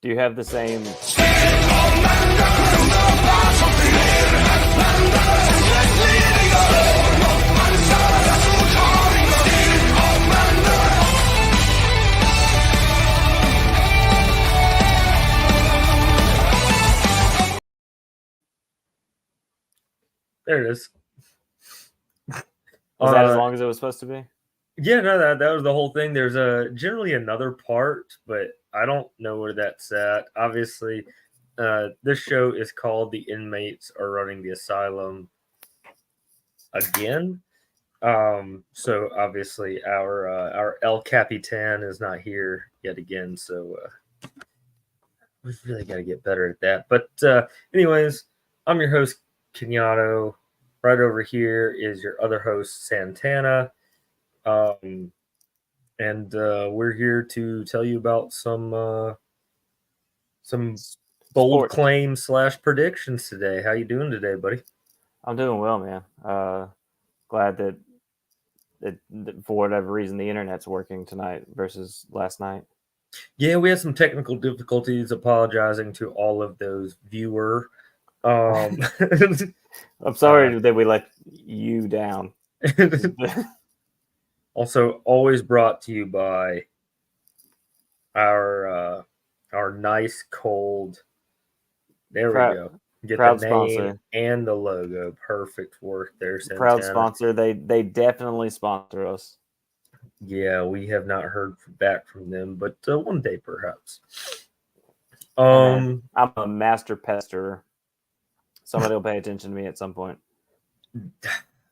Do you have the same? There it is. Was that as long as it was supposed to be? Yeah, no, that was the whole thing. There's generally another part, but I don't know where that's at. Obviously, this show is called "The Inmates Are Running the Asylum" again. So obviously our El Capitan is not here yet again. So we've really got to get better at that. But anyways, I'm your host Kenyato. Right over here is your other host Santana. And we're here to tell you about some bold Sport. claims / predictions today. How you doing today, buddy? I'm doing well, man. Glad that for whatever reason the internet's working tonight versus last night. Yeah, we had some technical difficulties. Apologizing to all of those viewer. I'm sorry that we let you down. Also, always brought to you by our nice cold. There we go. Get proud the name sponsor and the logo. Perfect work there, Santana. Proud sponsor. They definitely sponsor us. Yeah, we have not heard back from them, but one day perhaps. I'm a master pesterer. Somebody will pay attention to me at some point.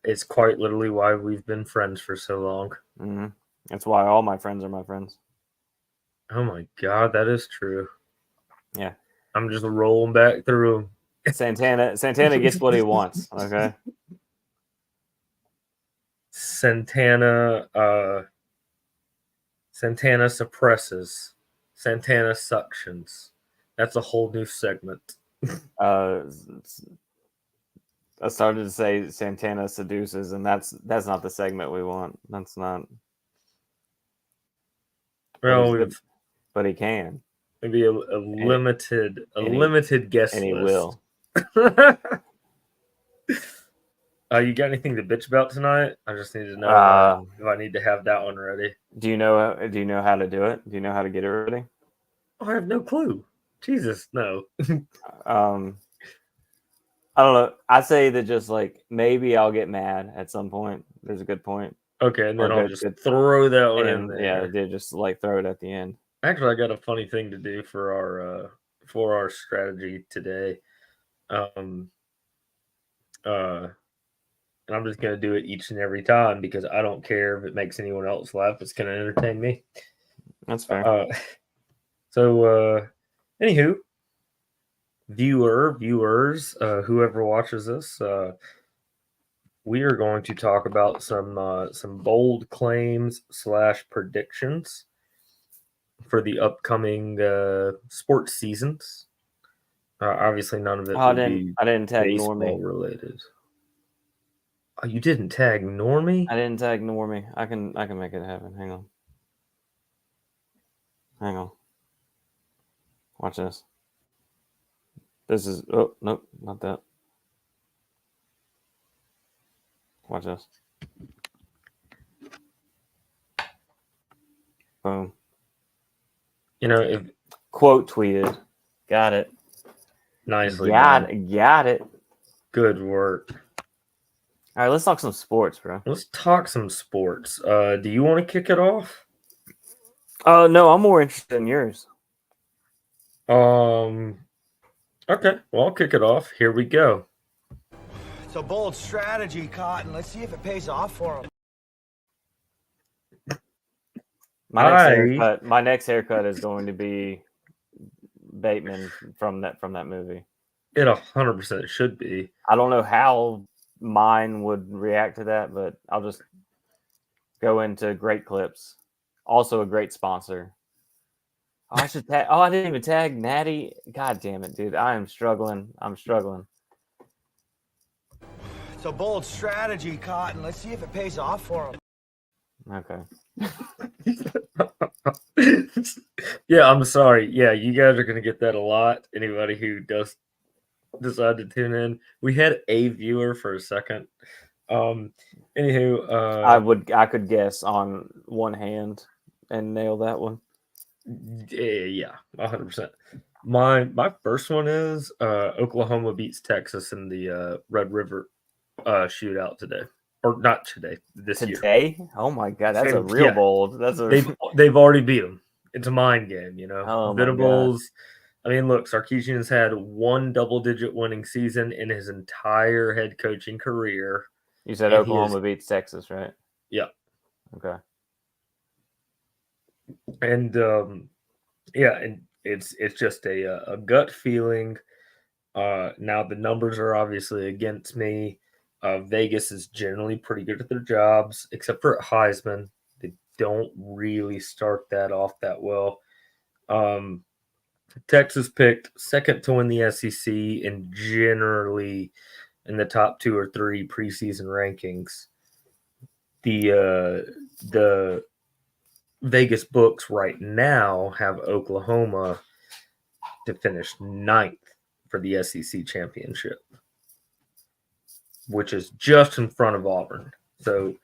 It's quite literally why we've been friends for so long. Mm-hmm. That's why all my friends are my friends. Oh my God, that is true. Yeah. I'm just rolling back through them. Santana gets what he wants, okay? Santana suppresses. Santana suctions. That's a whole new segment. I started to say Santana seduces, and that's not the segment we want. That's not. Well, but he can. Maybe a limited guest and he list. will. You got anything to bitch about tonight? I just need to know if I need to have that one ready. Do you know how to do it? Do you know how to get it ready? I have no clue. Jesus, no. I don't know. I say that just like maybe I'll get mad at some point. There's a good point. Okay, and then I'll just throw that one in there. Yeah, just like throw it at the end. Actually, I got a funny thing to do for our strategy today. And I'm just gonna do it each and every time because I don't care if it makes anyone else laugh. It's gonna entertain me. That's fair. Anywho, viewers, whoever watches this, we are going to talk about some bold claims / predictions for the upcoming sports seasons. Obviously, none of it will be I didn't tag baseball Normie related. Oh, you didn't tag Normie? I didn't tag Normie. I can make it happen. Hang on. Watch this. This is nope, not that. Watch this. Boom. If quote tweeted. Got it. Nicely got it. Good work. All right, let's talk some sports, bro. Let's talk some sports. Do you want to kick it off? No, I'm more interested in yours. Okay, well, I'll kick it off. Here we go. It's a bold strategy, Cotton. Let's see if it pays off for him. My next haircut is going to be Bateman from that movie. It 100% should be. I don't know how mine would react to that, but I'll just go into great clips. Also a great sponsor. I should tag. Oh, I didn't even tag Natty. God damn it, dude! I am struggling. I'm struggling. It's a bold strategy, Cotton. Let's see if it pays off for him. Okay. Yeah, I'm sorry. Yeah, you guys are gonna get that a lot. Anybody who does decide to tune in, we had a viewer for a second. Anywho, I could guess on one hand and nail that one. yeah, 100%. My first one is Oklahoma beats Texas in the Red River shootout today, or not today, this year. Today? Oh my god, that's a Same- real yeah. bold. That's a They've already beat them. It's a mind game, you know. oh my god. Venables. I mean, look, Sarkisian's had one double-digit winning season in his entire head coaching career. You said and he Oklahoma beats Texas, right? Yeah. Okay. And yeah, and it's just a gut feeling. Now the numbers are obviously against me. Vegas is generally pretty good at their jobs, except for at Heisman. They don't really start that off that well. Texas picked second to win the SEC and generally in the top 2 or 3 preseason rankings. The Vegas books right now have Oklahoma to finish 9th for the SEC championship, which is just in front of Auburn. So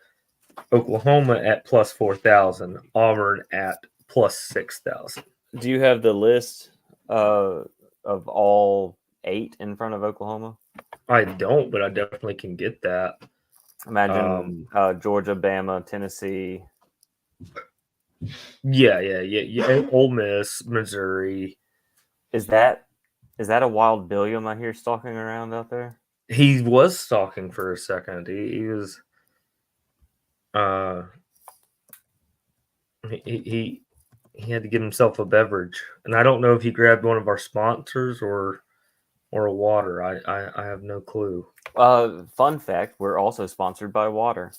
Oklahoma at plus 4,000, Auburn at plus 6,000. Do you have the list of all 8 in front of Oklahoma? I don't, but I definitely can get that. Imagine Georgia, Bama, Tennessee. Yeah. Ole Miss, Missouri. Is that a wild Billiam I hear stalking around out there? He was stalking for a second. He was he had to get himself a beverage, and I don't know if he grabbed one of our sponsors or a water. I have no clue. Fun fact: we're also sponsored by water.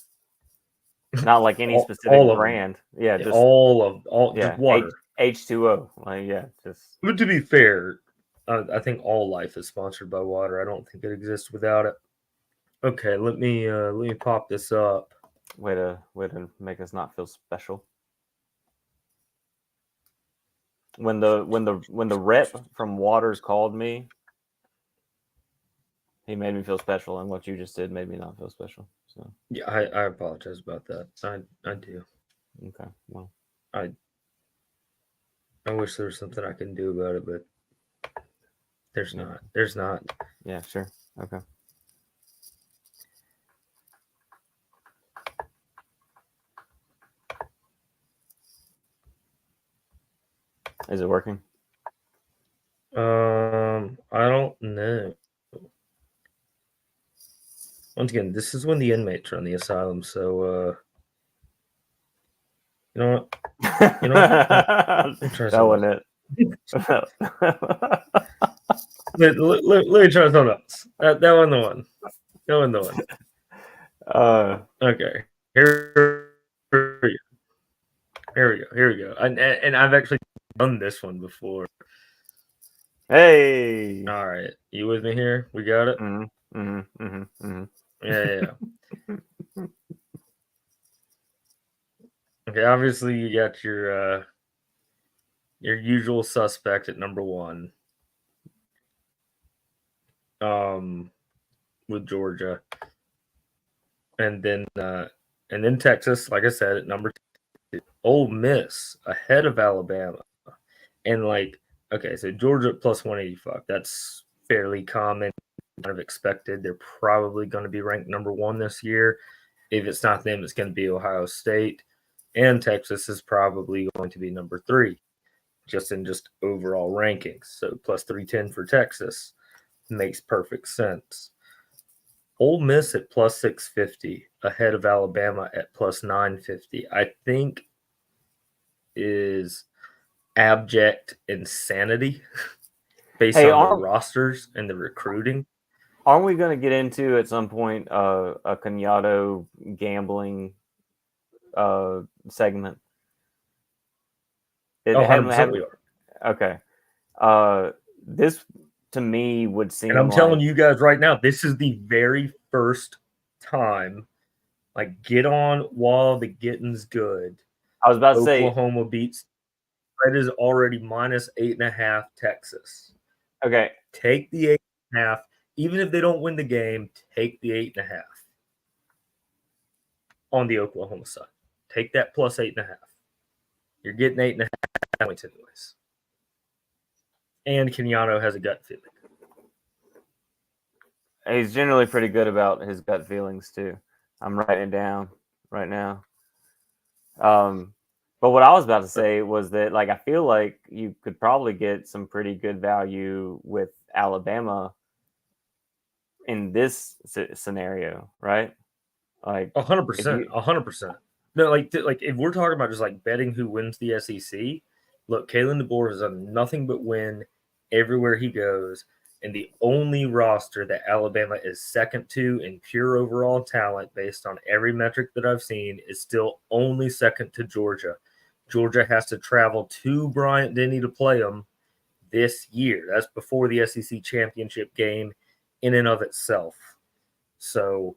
Not like any All specific of them. brand. Yeah, just just water. H2O. Like yeah, just. But to be fair, I think all life is sponsored by water. I don't think it exists without it. Okay, let me pop this up. Way to make us not feel special. When the rep from Waters called me, he made me feel special, and what you just did made me not feel special. So Yeah, I apologize about that. I do. okay, well, I wish there was something I can do about it, but there's Yeah. not. There's not. yeah, sure, okay. Is it working? I don't know. Once again, this is when the inmates are on the asylum, so you know what? You know what? Let me try That wasn't something. it. Let me try something else. That wasn't the one. That wasn't the one. Okay. Here we go. Here we go. And I've actually done this one before. Hey. All right. You with me here? We got it? Yeah. Okay, obviously you got your usual suspect at number 1. With Georgia. And then Texas, like I said, at number 2. Ole Miss ahead of Alabama. And okay, so Georgia at plus 185. That's fairly common, kind of expected. They're probably going to be ranked number 1 this year. If it's not them, it's going to be Ohio State. And Texas is probably going to be number 3, just overall rankings. So plus 310 for Texas makes perfect sense. Ole Miss at plus 650 ahead of Alabama at plus 950. I think is abject insanity based on the rosters and the recruiting. Aren't we going to get into at some point a Cagnato gambling segment? We are. Okay. This to me would seem. And I'm telling you guys right now, this is the very first time Like, get on while the getting's good. I was about to say, Oklahoma beats. Spread is already minus 8.5 Texas. okay, Take the 8.5. Even if they don't win the game, take the 8.5 on the Oklahoma side. Take that plus 8.5. You're getting 8.5 points anyways. And Kenyano has a gut feeling. he's generally pretty good about his gut feelings too. I'm writing it down right now. But what I was about to say was that, like, I feel like you could probably get some pretty good value with Alabama in this scenario, right? Like, 100%. 100%. No, like if we're talking about just like betting who wins the SEC, look, Kalen DeBoer has done nothing but win everywhere he goes. And the only roster that Alabama is second to in pure overall talent, based on every metric that I've seen, is still only second to Georgia. Georgia has to travel to Bryant-Denny to play them this year. That's before the SEC championship game in and of itself. So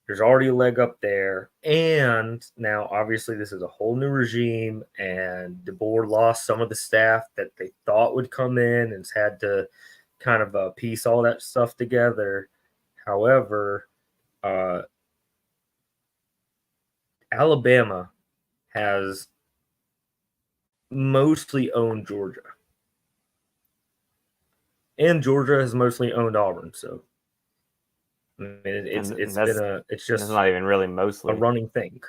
there's already a leg up there. And now, obviously, this is a whole new regime, and DeBoer lost some of the staff that they thought would come in and has had to kind of piece all that stuff together. However, Alabama has mostly owned Georgia. And Georgia has mostly owned Auburn. So, I mean, it's just not even really mostly a running thing.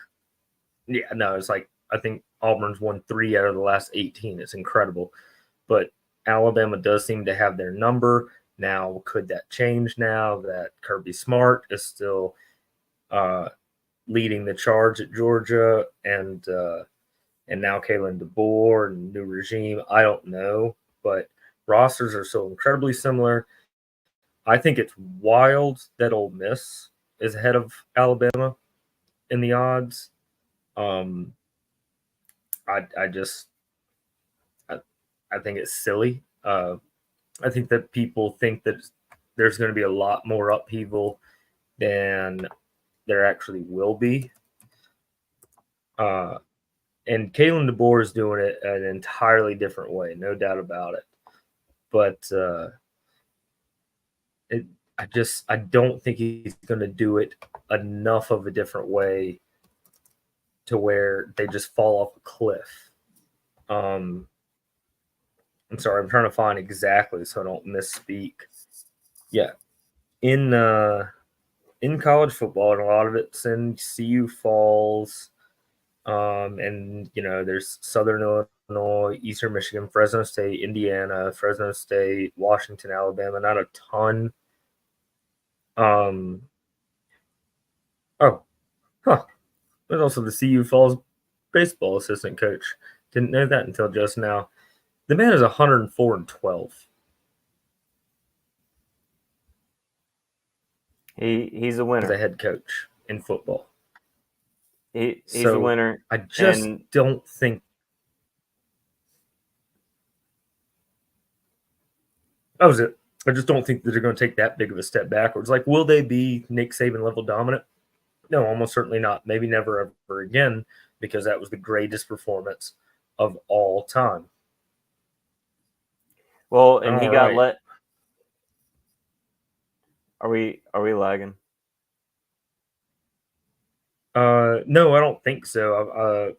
Yeah, no, it's like, I think Auburn's won 3 out of the last 18. It's incredible. But Alabama does seem to have their number. Now, could that change now that Kirby Smart is still leading the charge at Georgia, and now Kalen DeBoer and new regime? I don't know, but rosters are so incredibly similar. I think it's wild that Ole Miss is ahead of Alabama in the odds. I think it's silly. I think that people think that there's going to be a lot more upheaval than there actually will be. And Kalen DeBoer is doing it an entirely different way, no doubt about it. But I don't think he's going to do it enough of a different way to where they just fall off a cliff. I'm sorry, I'm trying to find exactly so I don't misspeak. Yeah, in college football, and a lot of it's in CU Falls, and there's Southern Illinois, Eastern Michigan, Fresno State, Indiana, Fresno State, Washington, Alabama. Not a ton. There's also the CU Falls baseball assistant coach. Didn't know that until just now. The man is 104-12. He's a winner as a head coach in football. He's a winner. I just don't think. That was it. I just don't think that they're going to take that big of a step backwards. Like, will they be Nick Saban level dominant? No, almost certainly not. Maybe never ever again, because that was the greatest performance of all time. Well, and he got let. Are we lagging? No, I don't think so.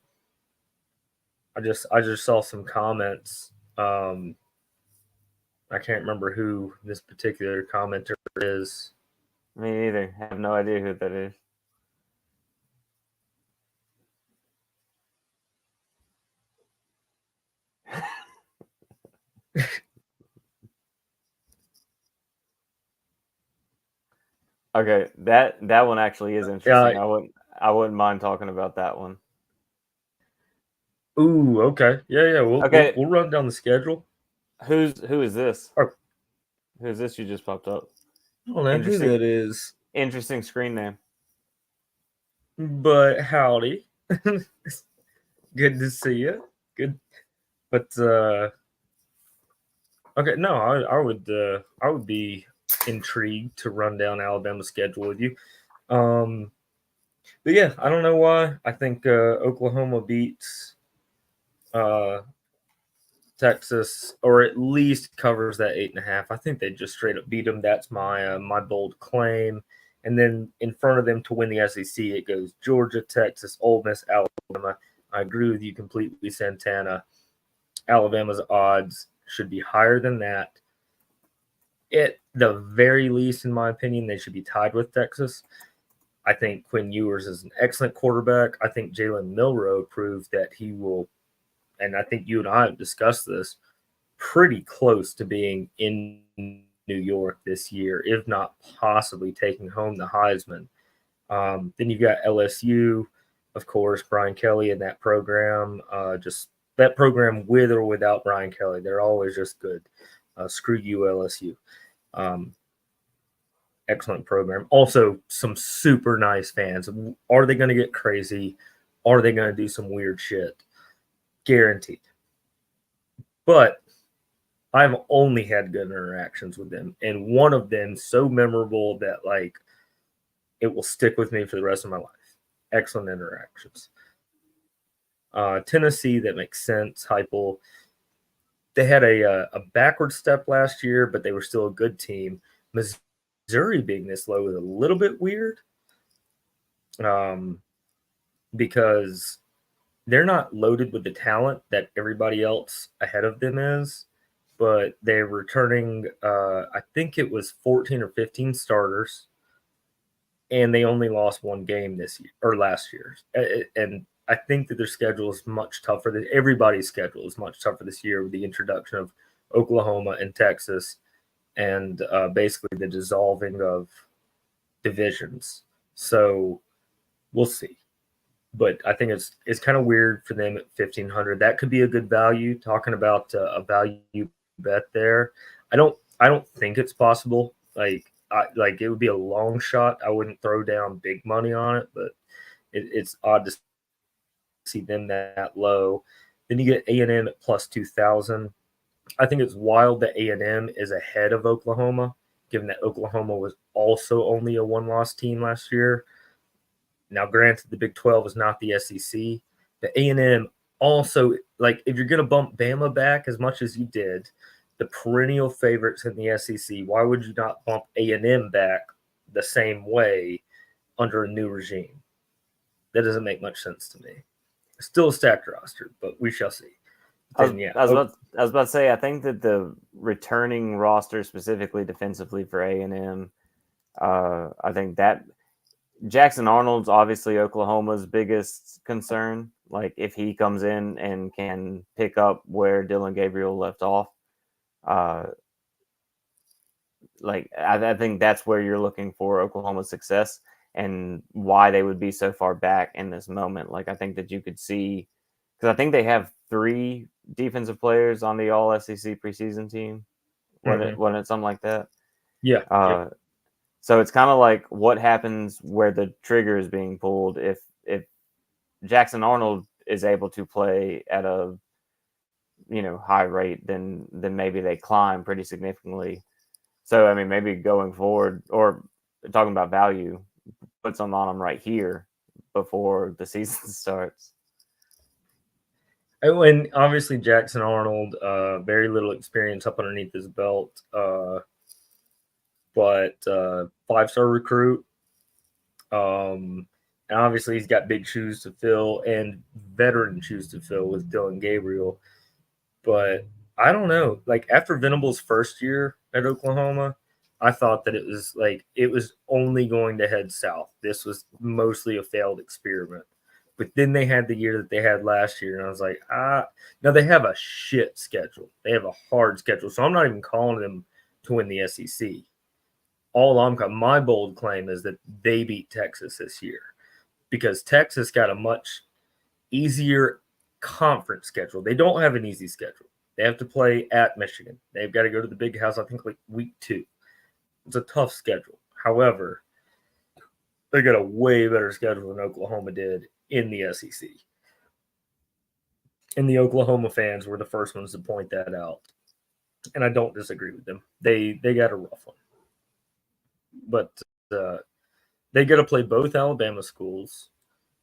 I just saw some comments. I can't remember who this particular commenter is. Me neither. I have no idea who that is. Okay, that one actually is interesting. I wouldn't mind talking about that one. Ooh, okay. Yeah. We'll run down the schedule. Who is this? Oh. Who is this you just popped up? I don't know who that is. Interesting screen name. But howdy. Good to see you. Good. But okay, no, I would be intrigued to run down Alabama's schedule with you. But yeah, I don't know why. I think Oklahoma beats Texas, or at least covers that 8.5. I think they just straight up beat them. That's my bold claim. And then in front of them to win the SEC, it goes Georgia, Texas, Ole Miss, Alabama. I agree with you completely, Santana. Alabama's odds should be higher than that. At the very least, in my opinion, they should be tied with Texas. I think Quinn Ewers is an excellent quarterback. I think Jalen Milroe proved that he will, and I think you and I have discussed this, pretty close to being in New York this year, if not possibly taking home the Heisman. Then you've got LSU, of course, Brian Kelly and that program. Just that program with or without Brian Kelly, they're always just good. Screw you, LSU. Excellent program. Also, some super nice fans. Are they going to get crazy? Are they going to do some weird shit? Guaranteed. But I've only had good interactions with them, and one of them so memorable that like it will stick with me for the rest of my life. Excellent interactions. Tennessee, that makes sense. Heupel, they had a backward step last year, but they were still a good team. Missouri being this low is a little bit weird, because they're not loaded with the talent that everybody else ahead of them is. But they're returning, I think it was 14 or 15 starters, and they only lost one game this year or last year. And I think that their schedule is much tougher. Everybody's schedule is much tougher this year with the introduction of Oklahoma and Texas, and basically the dissolving of divisions. So we'll see. But I think it's kind of weird for them at 1,500. That could be a good value. Talking about a value bet there, I don't think it's possible. Like it would be a long shot. I wouldn't throw down big money on it, but it's odd to see them that low. Then you get A&M at plus 2,000. I think it's wild that A&M is ahead of Oklahoma, given that Oklahoma was also only a one-loss team last year. Now, granted, the Big 12 is not the SEC, but A&M also, like, if you're going to bump Bama back as much as you did, the perennial favorites in the SEC, why would you not bump A&M back the same way under a new regime? That doesn't make much sense to me. Still a stacked roster, but we shall see. I was about to say, I think that the returning roster, specifically defensively for A&M, I think that Jackson Arnold's obviously Oklahoma's biggest concern. Like, if he comes in and can pick up where Dylan Gabriel left off, I think that's where you're looking for Oklahoma's success and why they would be so far back in this moment. Like, I think that you could see, because I think they have 3 defensive players on the All SEC preseason team. Wasn't it something like that? Yeah. So it's kind of like what happens where the trigger is being pulled if Jackson Arnold is able to play at a high rate, then maybe they climb pretty significantly. So I mean, maybe going forward, or talking about value, put some on them right here before the season starts. And obviously Jackson Arnold, very little experience up underneath his belt, but 5-star recruit. And obviously he's got big shoes to fill and veteran shoes to fill with Dylan Gabriel. But I don't know. Like, after Venable's first year at Oklahoma, I thought that it was only going to head south. This was mostly a failed experiment. But then they had the year that they had last year, and I was like, now they have a shit schedule. They have a hard schedule. So I'm not even calling them to win the SEC. My bold claim is that they beat Texas this year, because Texas got a much easier conference schedule. They don't have an easy schedule. They have to play at Michigan. They've got to go to the Big House, I think, like week 2. It's a tough schedule. However, they got a way better schedule than Oklahoma did in the SEC. And the Oklahoma fans were the first ones to point that out. And I don't disagree with them. They got a rough one. But they get to play both Alabama schools,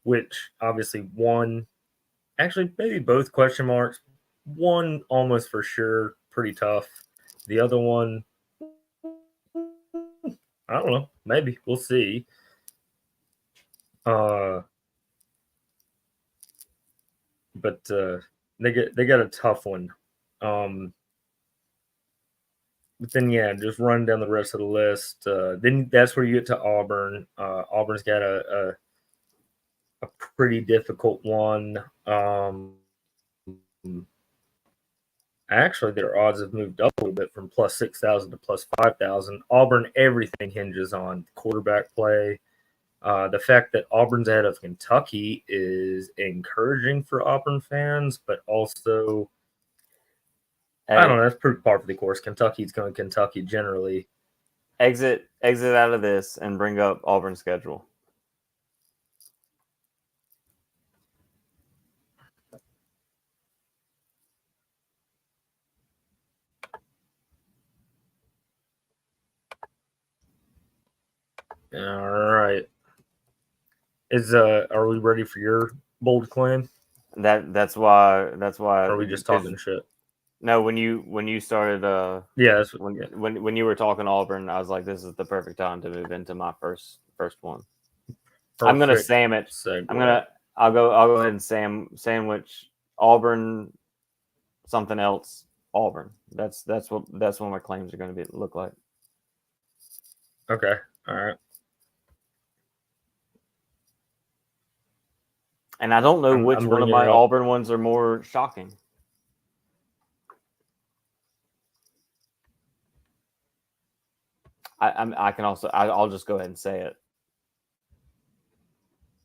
which obviously one, actually maybe both question marks. One almost for sure pretty tough. The other one, I don't know. Maybe we'll see. Uh, but they got a tough one. But then yeah, just run down the rest of the list. Then that's where you get to Auburn. Auburn's got a pretty difficult one. Actually, their odds have moved up a little bit from plus 6,000 to plus 5,000. Auburn, everything hinges on quarterback play. The fact that Auburn's ahead of Kentucky is encouraging for Auburn fans, but also, I don't know, that's pretty par for the course. Kentucky's going to Kentucky generally. Exit out of this and bring up Auburn's schedule. All right. Are we ready for your bold claim? That's why. Or are we just talking shit? No, when you started Yeah, when you were talking Auburn, I was like, this is the perfect time to move into my first one. I'm gonna sandwich. I'll go ahead and sandwich Auburn, something else. Auburn. That's what my claims are going to look like. Okay. All right. And I don't know which one of my Auburn ones are more shocking. I can also I'll just go ahead and say it.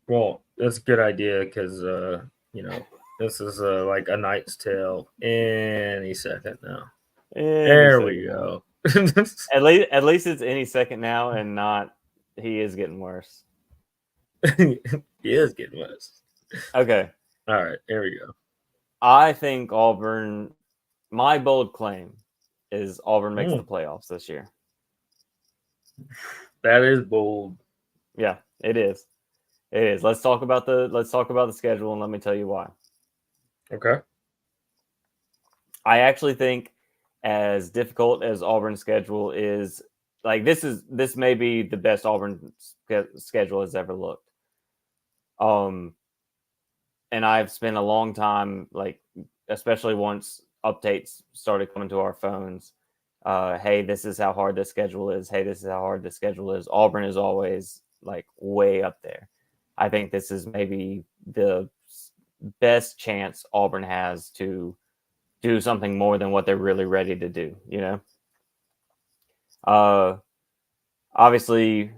Well, that's a good idea because this is like a Knight's Tale any second now. There we go. At least it's any second now, and not he is getting worse. He is getting worse. Okay. All right. There we go. I think Auburn. My bold claim is Auburn makes the playoffs this year. That is bold. Yeah, it is. It is. Let's talk about the schedule, and let me tell you why. Okay. I actually think, as difficult as Auburn's schedule is, like this may be the best Auburn schedule has ever looked. And I've spent a long time, like, especially once updates started coming to our phones. Hey, this is how hard this schedule is. Hey, this is how hard this schedule is. Auburn is always like way up there. I think this is maybe the best chance Auburn has to do something more than what they're really ready to do, obviously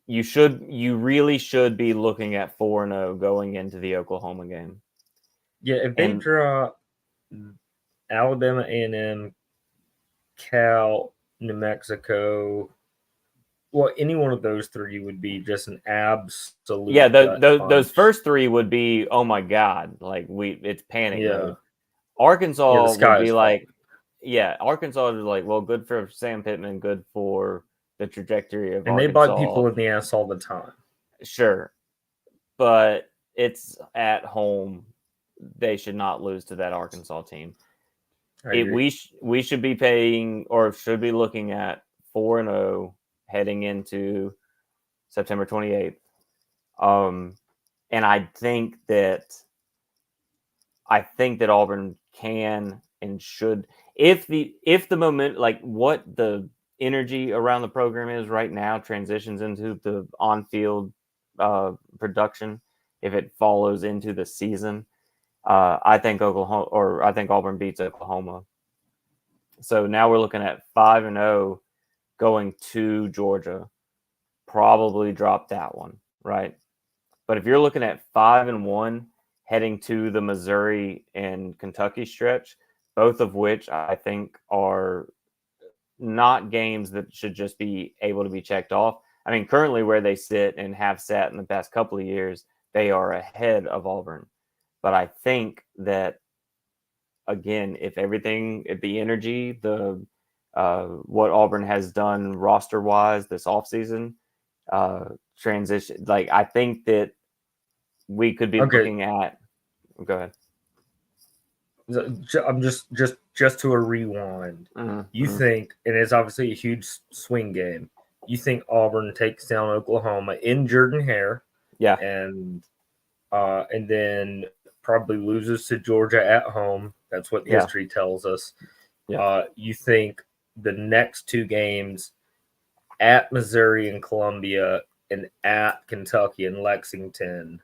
you really should be looking at 4-0 going into the Oklahoma game. Yeah, if they draw Alabama A&M, Cal, New Mexico, well, any one of those three would be just an absolute. Yeah, those first three would be, oh my god, like it's panic mode. Arkansas would be like, Arkansas is like, well, good for Sam Pittman, good for the trajectory of and Arkansas. They bite people in the ass all the time. Sure, but it's at home. They should not lose to that Arkansas team. We should be paying, or should be looking at 4-0 heading into September 28th. And I think that Auburn can and should, if the moment, like what the energy around the program is right now, transitions into the on-field production, if it follows into the season, I think Auburn beats Oklahoma. So now we're looking at 5-0 going to Georgia. Probably drop that one, right? But if you're looking at 5-1 heading to the Missouri and Kentucky stretch, both of which I think are not games that should just be able to be checked off. I mean, currently where they sit and have sat in the past couple of years, they are ahead of Auburn. But I think that, again, if the energy, what Auburn has done roster-wise this offseason, transition. Like I think that we could be Okay. looking at. Go ahead. I'm just to a rewind. You think, and it's obviously a huge swing game. You think Auburn takes down Oklahoma in Jordan-Hare, Yeah. and then probably loses to Georgia at home. That's what Yeah. history tells us. Yeah. You think the next two games at Missouri and Columbia and at Kentucky and Lexington,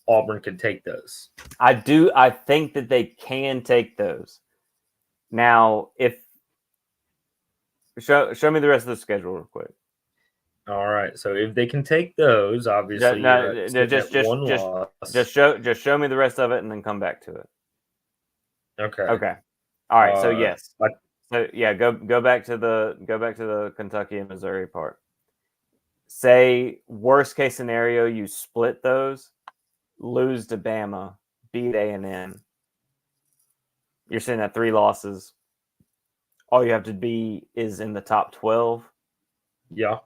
Auburn can take those. I do. I think that they can take those. Now, if show me the rest of the schedule real quick. All right. So if they can take those, obviously Just show me the rest of it and then come back to it. Okay. Okay. All right. So yes. So yeah, go back to the Kentucky and Missouri part. Say worst case scenario, you split those, lose to Bama, beat A&M. You're sitting at 3 losses. All you have to be is in the top 12. Yeah.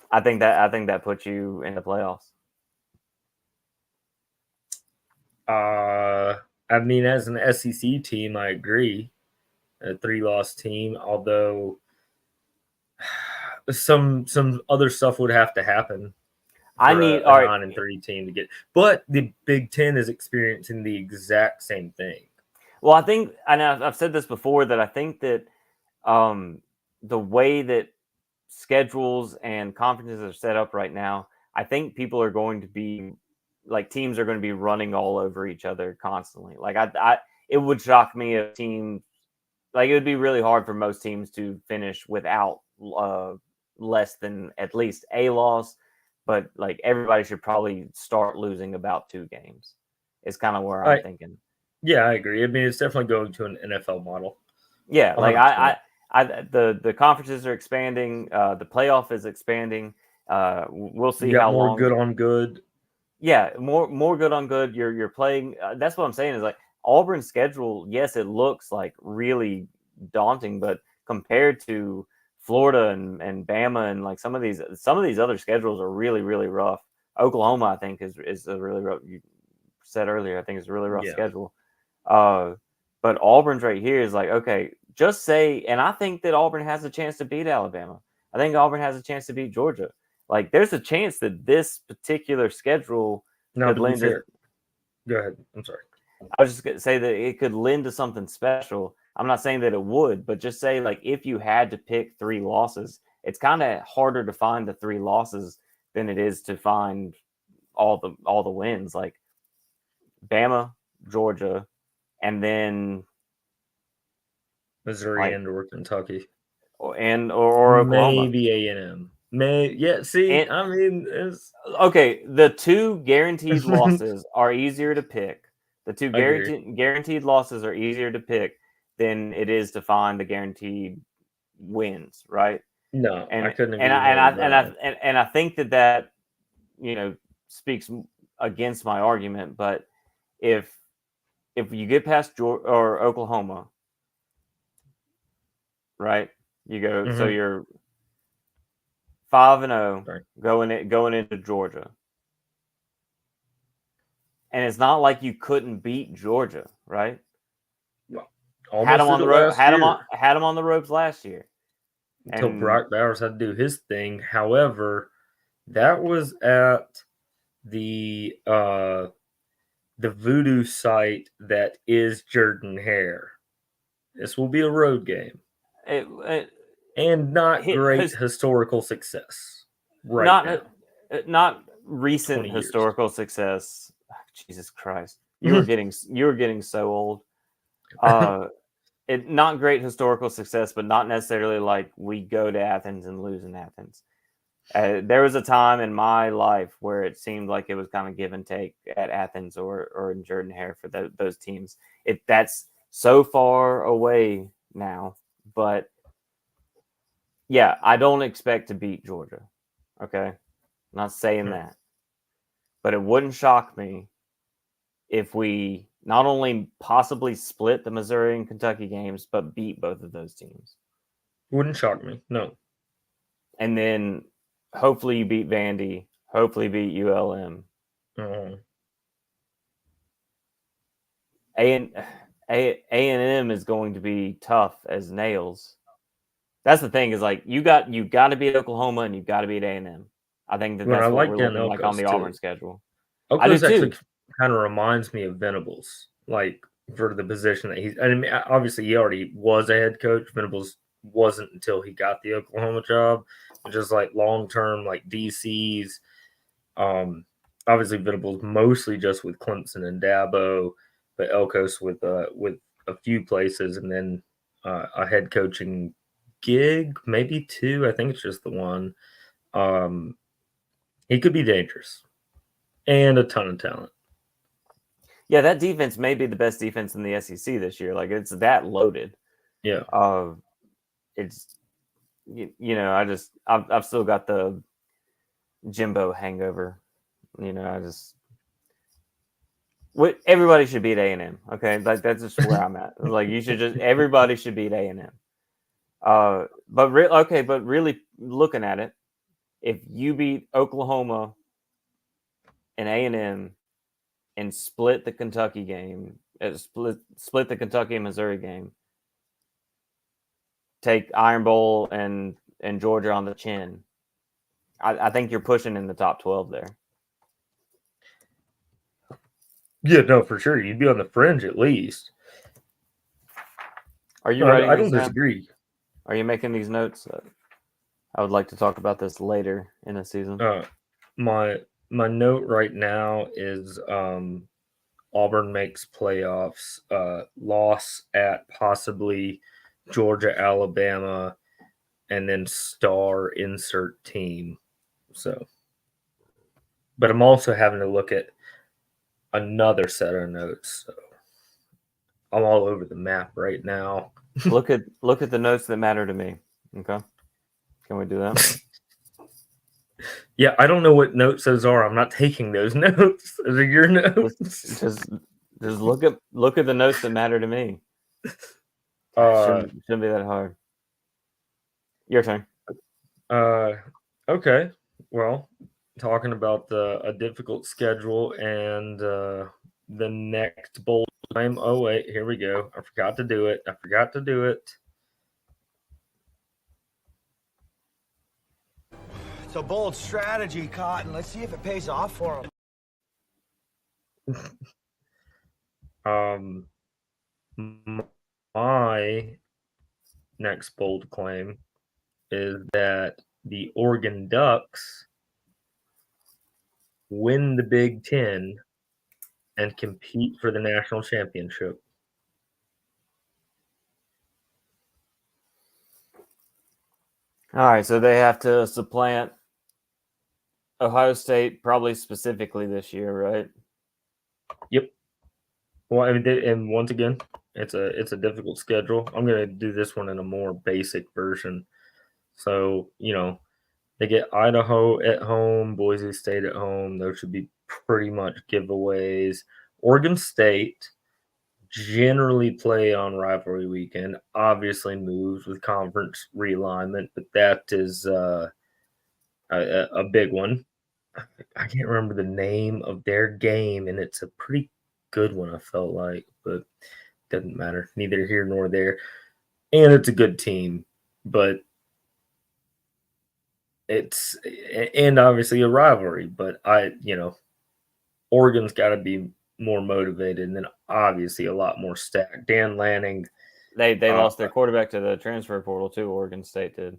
I think that puts you in the playoffs. I mean, as an SEC team, I agree. A 3-loss team, although some other stuff would have to happen. I need a 9-3 team to get, but the Big Ten is experiencing the exact same thing. Well, I think, and I've said this before, that I think that the way that schedules and conferences are set up right now, I think people are going to be like teams are going to be running all over each other constantly. Like it would shock me if teams like it would be really hard for most teams to finish without less than at least a loss, but like everybody should probably start losing about 2 games. It's kind of where I'm thinking. Yeah, I agree. I mean, it's definitely going to an NFL model. Yeah, like the conferences are expanding. The playoff is expanding. We'll see how more long. Good on good. Yeah, more good on good. You're playing. That's what I'm saying is like Auburn's schedule. Yes, it looks like really daunting, but compared to Florida and Bama and like some of these other schedules are really rough. Oklahoma, I think, is a really rough. You said earlier, I think it's a really rough schedule. But Auburn's right here is like, okay, just say, and I think that Auburn has a chance to beat Alabama. I think Auburn has a chance to beat Georgia. Like, there's a chance that this particular schedule could lend to. Go ahead. I'm sorry. I was just going to say that it could lend to something special. I'm not saying that it would, but just say, like, if you had to pick 3 losses, it's kind of harder to find the 3 losses than it is to find all the wins. Like, Bama, Georgia, and then Missouri and or Kentucky, or Oklahoma, maybe A&M. See, I mean, it's okay. The 2 guaranteed losses are easier to pick. The 2 guaranteed losses are easier to pick than it is to find the guaranteed wins, right? No, and I couldn't agree and I think that speaks against my argument. But if you get past Georgia or Oklahoma, right? You go, so you're 5-0 going into Georgia, and it's not like you couldn't beat Georgia, right? Well, had them on the rope. Had them on the ropes last year until Brock Bowers had to do his thing. However, that was at the voodoo site that is Jordan-Hare. This will be a road game. And not great historical success. Right now. Not recent historical success. Jesus Christ. You were getting so old. Not great historical success, but not necessarily like we go to Athens and lose in Athens. There was a time in my life where it seemed like it was kind of give and take at Athens or in Jordan-Hare for those teams. That's so far away now, but yeah, I don't expect to beat Georgia. Okay, I'm not saying that, but it wouldn't shock me if we not only possibly split the Missouri and Kentucky games, but beat both of those teams. Wouldn't shock me, no. And then hopefully you beat Vandy. Hopefully beat ULM. Mhm. A&M is going to be tough as nails. That's the thing is like you got to beat Oklahoma and you got to beat A&M. I think But I that's what like we're getting looking like on Elko's the Auburn too. schedule. I do Elko's too. actually kind of reminds me of Venables, like for the position that he's. I mean, obviously he already was a head coach. Venables wasn't until he got the Oklahoma job, just like long term, like DCs. Obviously Venables mostly just with Clemson and Dabo, but Elko's with a few places, and then a head coaching gig, maybe two. I think it's just the one. He could be dangerous and a ton of talent. Yeah, that defense may be the best defense in the SEC this year. Like it's that loaded. Yeah. It's I've still got the Jimbo hangover. Everybody should beat A&M. Okay, like that's just where I'm at. Like everybody should beat A&M. But really looking at it, if you beat Oklahoma and A&M and split the Kentucky game, split the Kentucky and Missouri game, take Iron Bowl and Georgia on the chin, I think you're pushing in the top 12 there. Yeah, no, for sure. You'd be on the fringe at least. Are you writing I these don't down? disagree. Are you making these notes? I would like to talk about this later in the season. My note right now is Auburn makes playoffs, loss at possibly Georgia, Alabama, and then star insert team. So, but I'm also having to look at another set of notes. So I'm all over the map right now. look at the notes that matter to me. Okay, can we do that? Yeah, I don't know what notes those are. I'm not taking those notes. Those are your notes. Just look at the notes that matter to me. Shouldn't be that hard. Your turn. Okay. Well, talking about a difficult schedule and the next bowl game. Oh wait, here we go. I forgot to do it. It's a bold strategy, Cotton. Let's see if it pays off for him. My next bold claim is that the Oregon Ducks win the Big Ten and compete for the national championship. All right, so they have to supplant Ohio State probably specifically this year, right? Yep. Well, I mean, and once again, it's a difficult schedule. I'm going to do this one in a more basic version. So, they get Idaho at home, Boise State at home. Those should be pretty much giveaways. Oregon State generally play on rivalry weekend. Obviously moves with conference realignment, but that is a big one. I can't remember the name of their game, and it's a pretty good one, I felt like, but doesn't matter. Neither here nor there. And it's a good team, but it's and obviously a rivalry, but Oregon's got to be more motivated and then obviously a lot more stacked. Dan Lanning. They lost their quarterback to the transfer portal too. Oregon State did.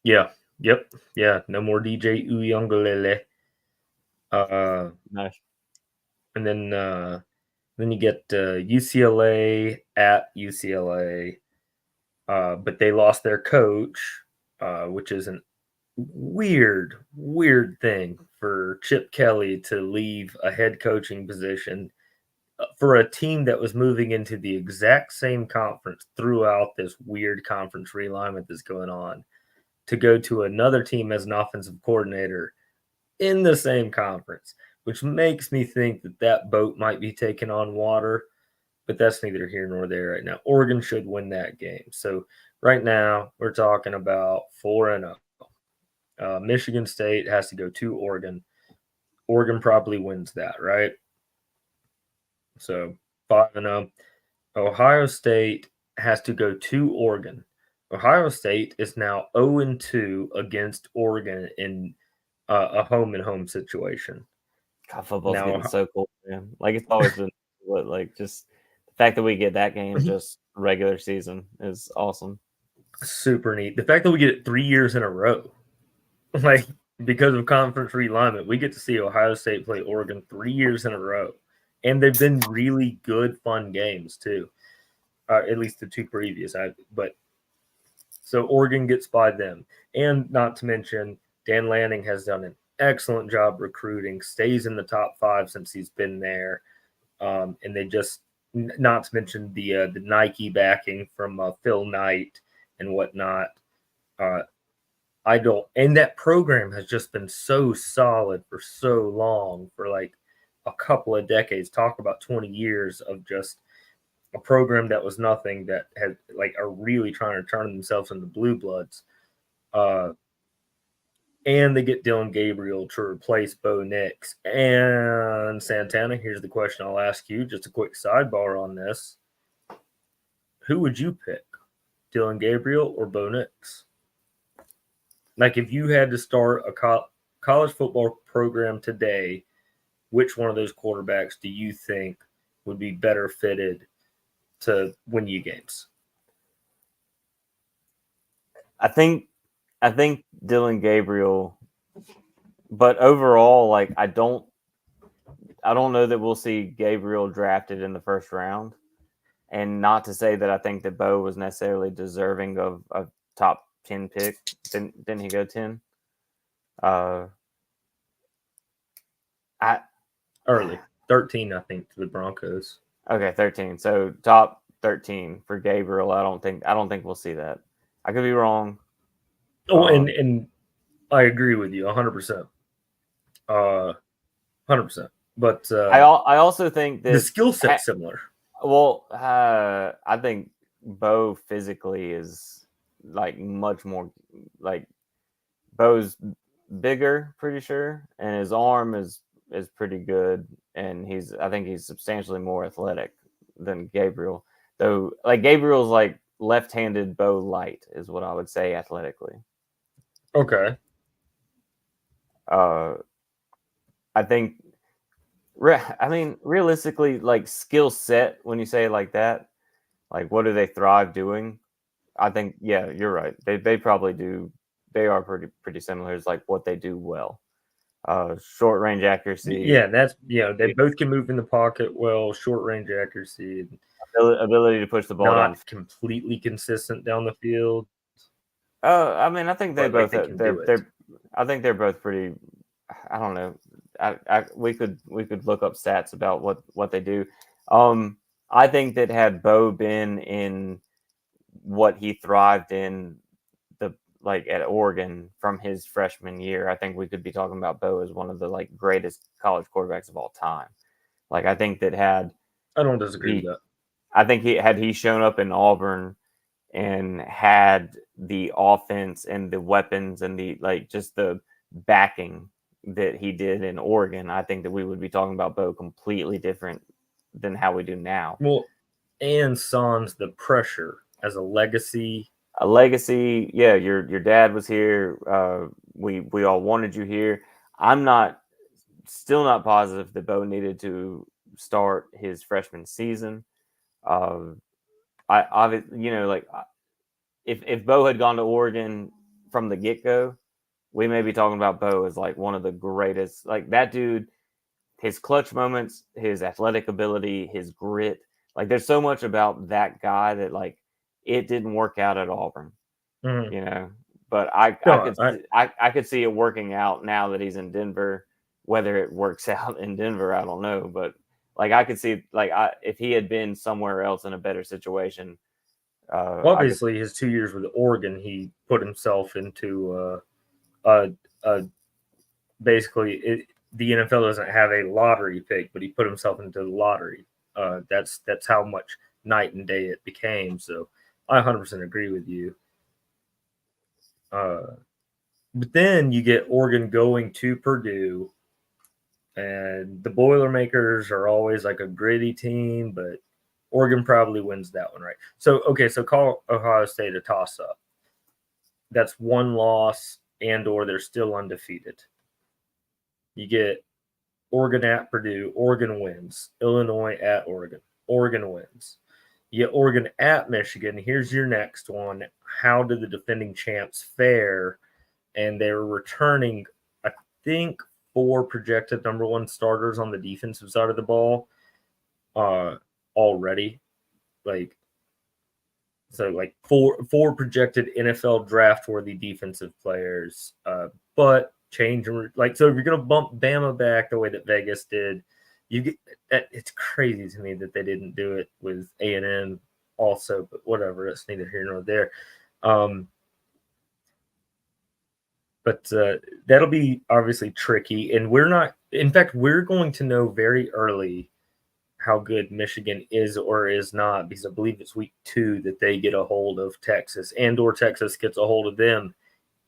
Yeah. Yep. Yeah. No more DJ Uyunglele. Nice. And then you get UCLA at UCLA, but they lost their coach, which is an weird thing for Chip Kelly to leave a head coaching position for a team that was moving into the exact same conference throughout this weird conference realignment that's going on, to go to another team as an offensive coordinator in the same conference, which makes me think that boat might be taking on water, but that's neither here nor there right now. Oregon should win that game. So right now we're talking about 4-0. Michigan State has to go to Oregon. Oregon probably wins that, right? So 5-0. Ohio State has to go to Oregon. Ohio State is now 0-2 against Oregon in a home and home situation. God, football's Now, getting so cool, man. Like it's always been, like just the fact that we get that game just regular season is awesome. super neat. The fact that we get it 3 years in a row, like because of conference realignment, we get to see Ohio State play Oregon 3 years in a row, and they've been really good, fun games too. At least the two previous. But so Oregon gets by them, and not to mention Dan Lanning has done an excellent job recruiting. Stays in the top 5 since he's been there, and they just not to mention the Nike backing from Phil Knight and whatnot. I don't, and that program has just been so solid for so long, for like a couple of decades. Talk about 20 years of just a program that was nothing, that had like are really trying to turn themselves into blue bloods. And they get Dylan Gabriel to replace Bo Nix and Santana. Here's the question I'll ask you, just a quick sidebar on this. Who would you pick, Dylan Gabriel or Bo Nix? Like if you had to start a college football program today, which one of those quarterbacks do you think would be better fitted to win you games? I think Dylan Gabriel, but overall, like I don't know that we'll see Gabriel drafted in the first round. And not to say that I think that Bo was necessarily deserving of a top 10 pick. Didn't he go 10? Early 13, I think, to the Broncos. Okay, 13. So top 13 for Gabriel. I don't think we'll see that. I could be wrong. Oh, and I agree with you 100%. 100%. But I also think that the skill set's similar. Well, I think Bo physically is like much more like Bo's bigger, pretty sure, and his arm is pretty good, and I think he's substantially more athletic than Gabriel. Though, like Gabriel's like left-handed, Bo light is what I would say athletically. Okay. I think. I mean, realistically, like skill set, when you say it like that, like what do they thrive doing? I think, yeah, you're right. They probably do. They are pretty similar. It's like what they do well. Short range accuracy. Yeah, that's they both can move in the pocket well. Short range accuracy, ability to push the ball down. Not completely consistent down the field. I mean, I think they both. They're I think they're both pretty. I don't know. We could look up stats about what they do. I think that had Bo been in what he thrived in like at Oregon from his freshman year, I think we could be talking about Bo as one of the like greatest college quarterbacks of all time. Like I think that I don't disagree with that. I think he shown up in Auburn and had the offense and the weapons and the like just the backing that he did in Oregon, I think that we would be talking about Bo completely different than how we do now. Well, and sans the pressure as a legacy. Yeah, your dad was here. We all wanted you here. I'm still not positive that Bo needed to start his freshman season. If Bo had gone to Oregon from the get-go, we may be talking about Bo as like one of the greatest. Like that dude, his clutch moments, his athletic ability, his grit. Like there's so much about that guy that like it didn't work out at Auburn, But I could see it working out now that he's in Denver. Whether it works out in Denver, I don't know. But like I could see if he had been somewhere else in a better situation. Obviously, his 2 years with Oregon, he put himself into basically the NFL doesn't have a lottery pick, but he put himself into the lottery. That's how much night and day it became. So I 100% agree with you. But then you get Oregon going to Purdue, and the Boilermakers are always like a gritty team, but Oregon probably wins that one, right? So, okay, so call Ohio State a toss-up. That's one loss and or they're still undefeated. You get Oregon at Purdue. Oregon wins. Illinois at Oregon. Oregon wins. You get Oregon at Michigan. Here's your next one. How did the defending champs fare? And they were returning, I think, 4 projected number 1 starters on the defensive side of the ball already. Like, so like four projected NFL draft worthy defensive players. But change, like, so if you're gonna bump Bama back the way that Vegas did, you get that. It's crazy to me that they didn't do it with A&M also, but whatever, it's neither here nor there. But that'll be obviously tricky, and we're not. In fact, we're going to know very early how good Michigan is or is not, because I believe it's week 2 that they get a hold of Texas, and or Texas gets a hold of them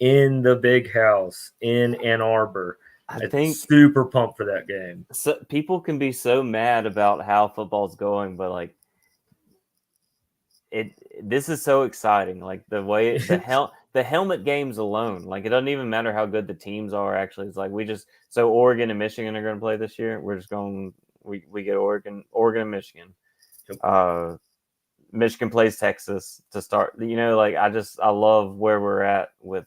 in the big house in Ann Arbor. I think super pumped for that game. So, people can be so mad about how football's going, but like this is so exciting. Like the way the helmet games alone, like it doesn't even matter how good the teams are. Actually, it's like so Oregon and Michigan are going to play this year. We're just going. We get Oregon and Michigan. Yep. Michigan plays Texas to start. Like I love where we're at with.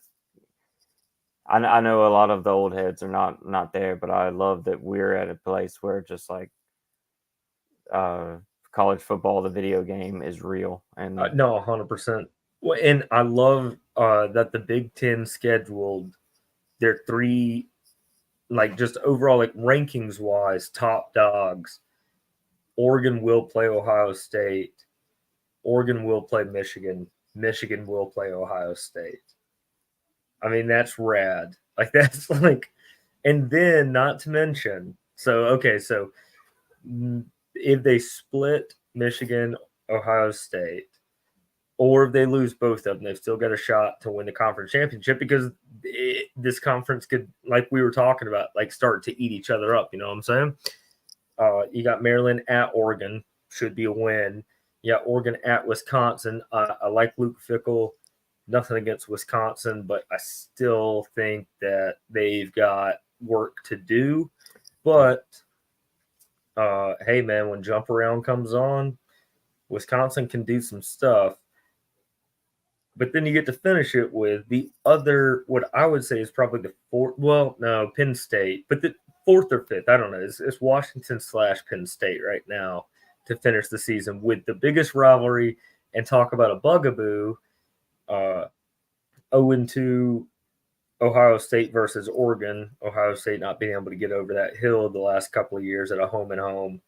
I know a lot of the old heads are not there, but I love that we're at a place where just like college football, the video game is real. And no, 100%. Well, and I love that the Big Ten scheduled their 3, like just overall, like rankings wise, top dogs. Oregon will play Ohio State. Oregon will play Michigan. Michigan will play Ohio State. I mean, that's rad. Like, that's like, and then not to mention, so if they split Michigan, Ohio State, or if they lose both of them, they've still got a shot to win the conference championship, because this conference could, like we were talking about, like start to eat each other up. You know what I'm saying? You got Maryland at Oregon, should be a win. You got Oregon at Wisconsin. I like Luke Fickell. Nothing against Wisconsin, but I still think that they've got work to do. But hey, man, when jump around comes on, Wisconsin can do some stuff. But then you get to finish it with the other, what I would say is probably the 4th. Well, no, Penn State, but the 4th or 5th. I don't know. It's Washington / Penn State right now to finish the season with the biggest rivalry, and talk about a bugaboo. 0-2 Ohio State versus Oregon. Ohio State not being able to get over that hill the last couple of years at a home and home.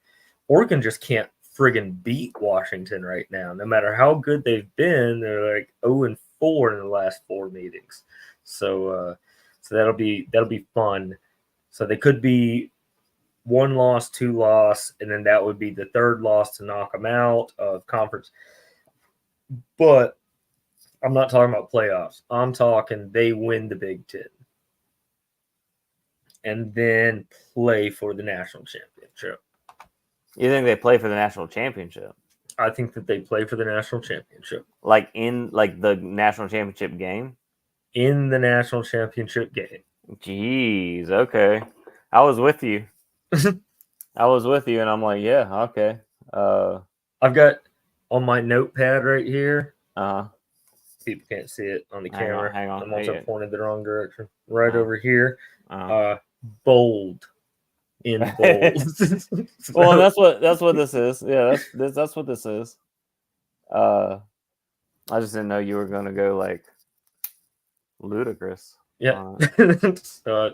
Oregon just can't friggin' beat Washington right now. No matter how good they've been, they're like 0-4 in the last 4 meetings. So that'll be fun. So they could be 1 loss, 2 loss, and then that would be the 3rd loss to knock them out of conference. But I'm not talking about playoffs. I'm talking they win the Big Ten and then play for the national championship. You think they play for the national championship? I think that they play for the national championship. Like in the national championship game? In the national championship game. Jeez, okay. I was with you. And I'm like, yeah, okay. I've got on my notepad right here. Uh-huh. People can't see it on the camera. Hang on. I'm also pointed the wrong direction. Right over here. Uh-huh. Bold. In bold. Well, that's what this is. Yeah, that's what this is. I just didn't know you were gonna go like ludicrous. Yeah. So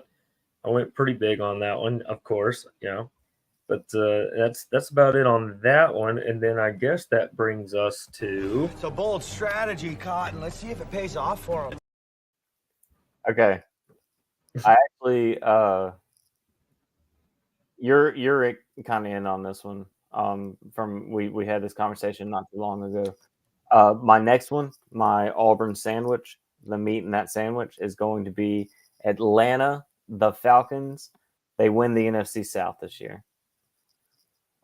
I went pretty big on that one, of course, But that's about it on that one. And then I guess that brings us to... It's a bold strategy, Cotton. Let's see if it pays off for him. Okay. I actually you're kind of in on this one. From we had this conversation not too long ago. My next one, my Auburn sandwich, the meat in that sandwich is going to be Atlanta, the Falcons. They win the NFC South this year.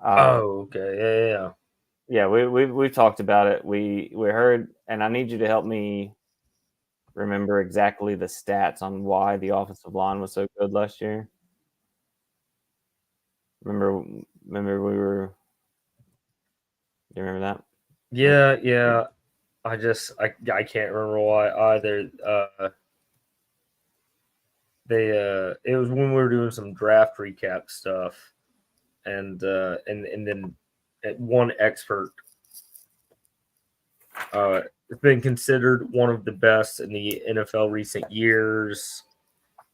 Okay. Yeah. Yeah, we've talked about it. We heard, and I need you to help me remember exactly the stats on why the offensive line was so good last year. Remember we were. You remember that? Yeah. I can't remember why either. It was when we were doing some draft recap stuff, and then one expert has been considered one of the best in the NFL recent years.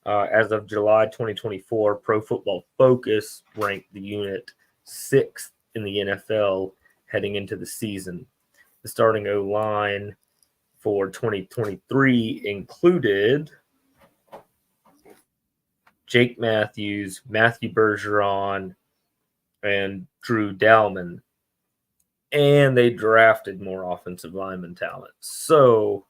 As of July 2024, Pro Football Focus ranked the unit 6th in the NFL heading into the season. The starting O-line for 2023 included Jake Matthews, Matthew Bergeron, and Drew Dalman. And they drafted more offensive lineman talent. So,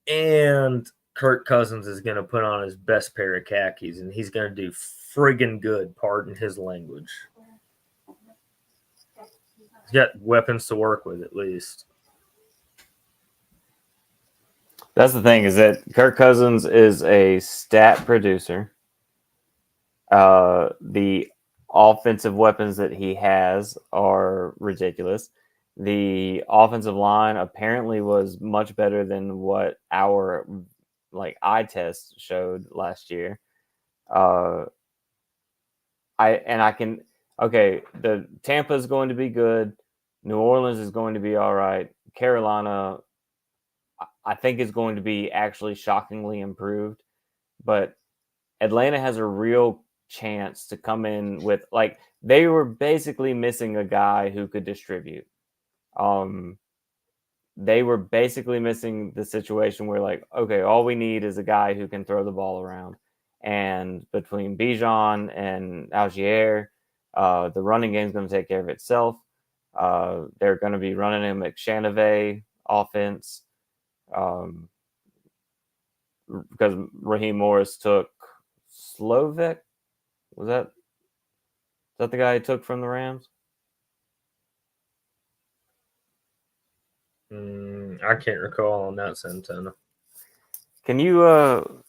and Kirk Cousins is going to put on his best pair of khakis, and he's going to do friggin' good, pardon his language. He's got weapons to work with, at least. That's the thing, is that Kirk Cousins is a stat producer. The offensive weapons that he has are ridiculous. The offensive line apparently was much better than what our eye test showed last year. The Tampa is going to be good. New Orleans is going to be all right. Carolina, I think, is going to be actually shockingly improved, but Atlanta has a real chance to come in with, they were basically missing a guy who could distribute. They were basically missing the situation where, okay, all we need is a guy who can throw the ball around. And between Bijan and Algier, the running game is going to take care of itself. They're going to be running a McShanavay offense because Raheem Morris took Slovak. Is that the guy he took from the Rams? I can't recall on that, Santana. Can you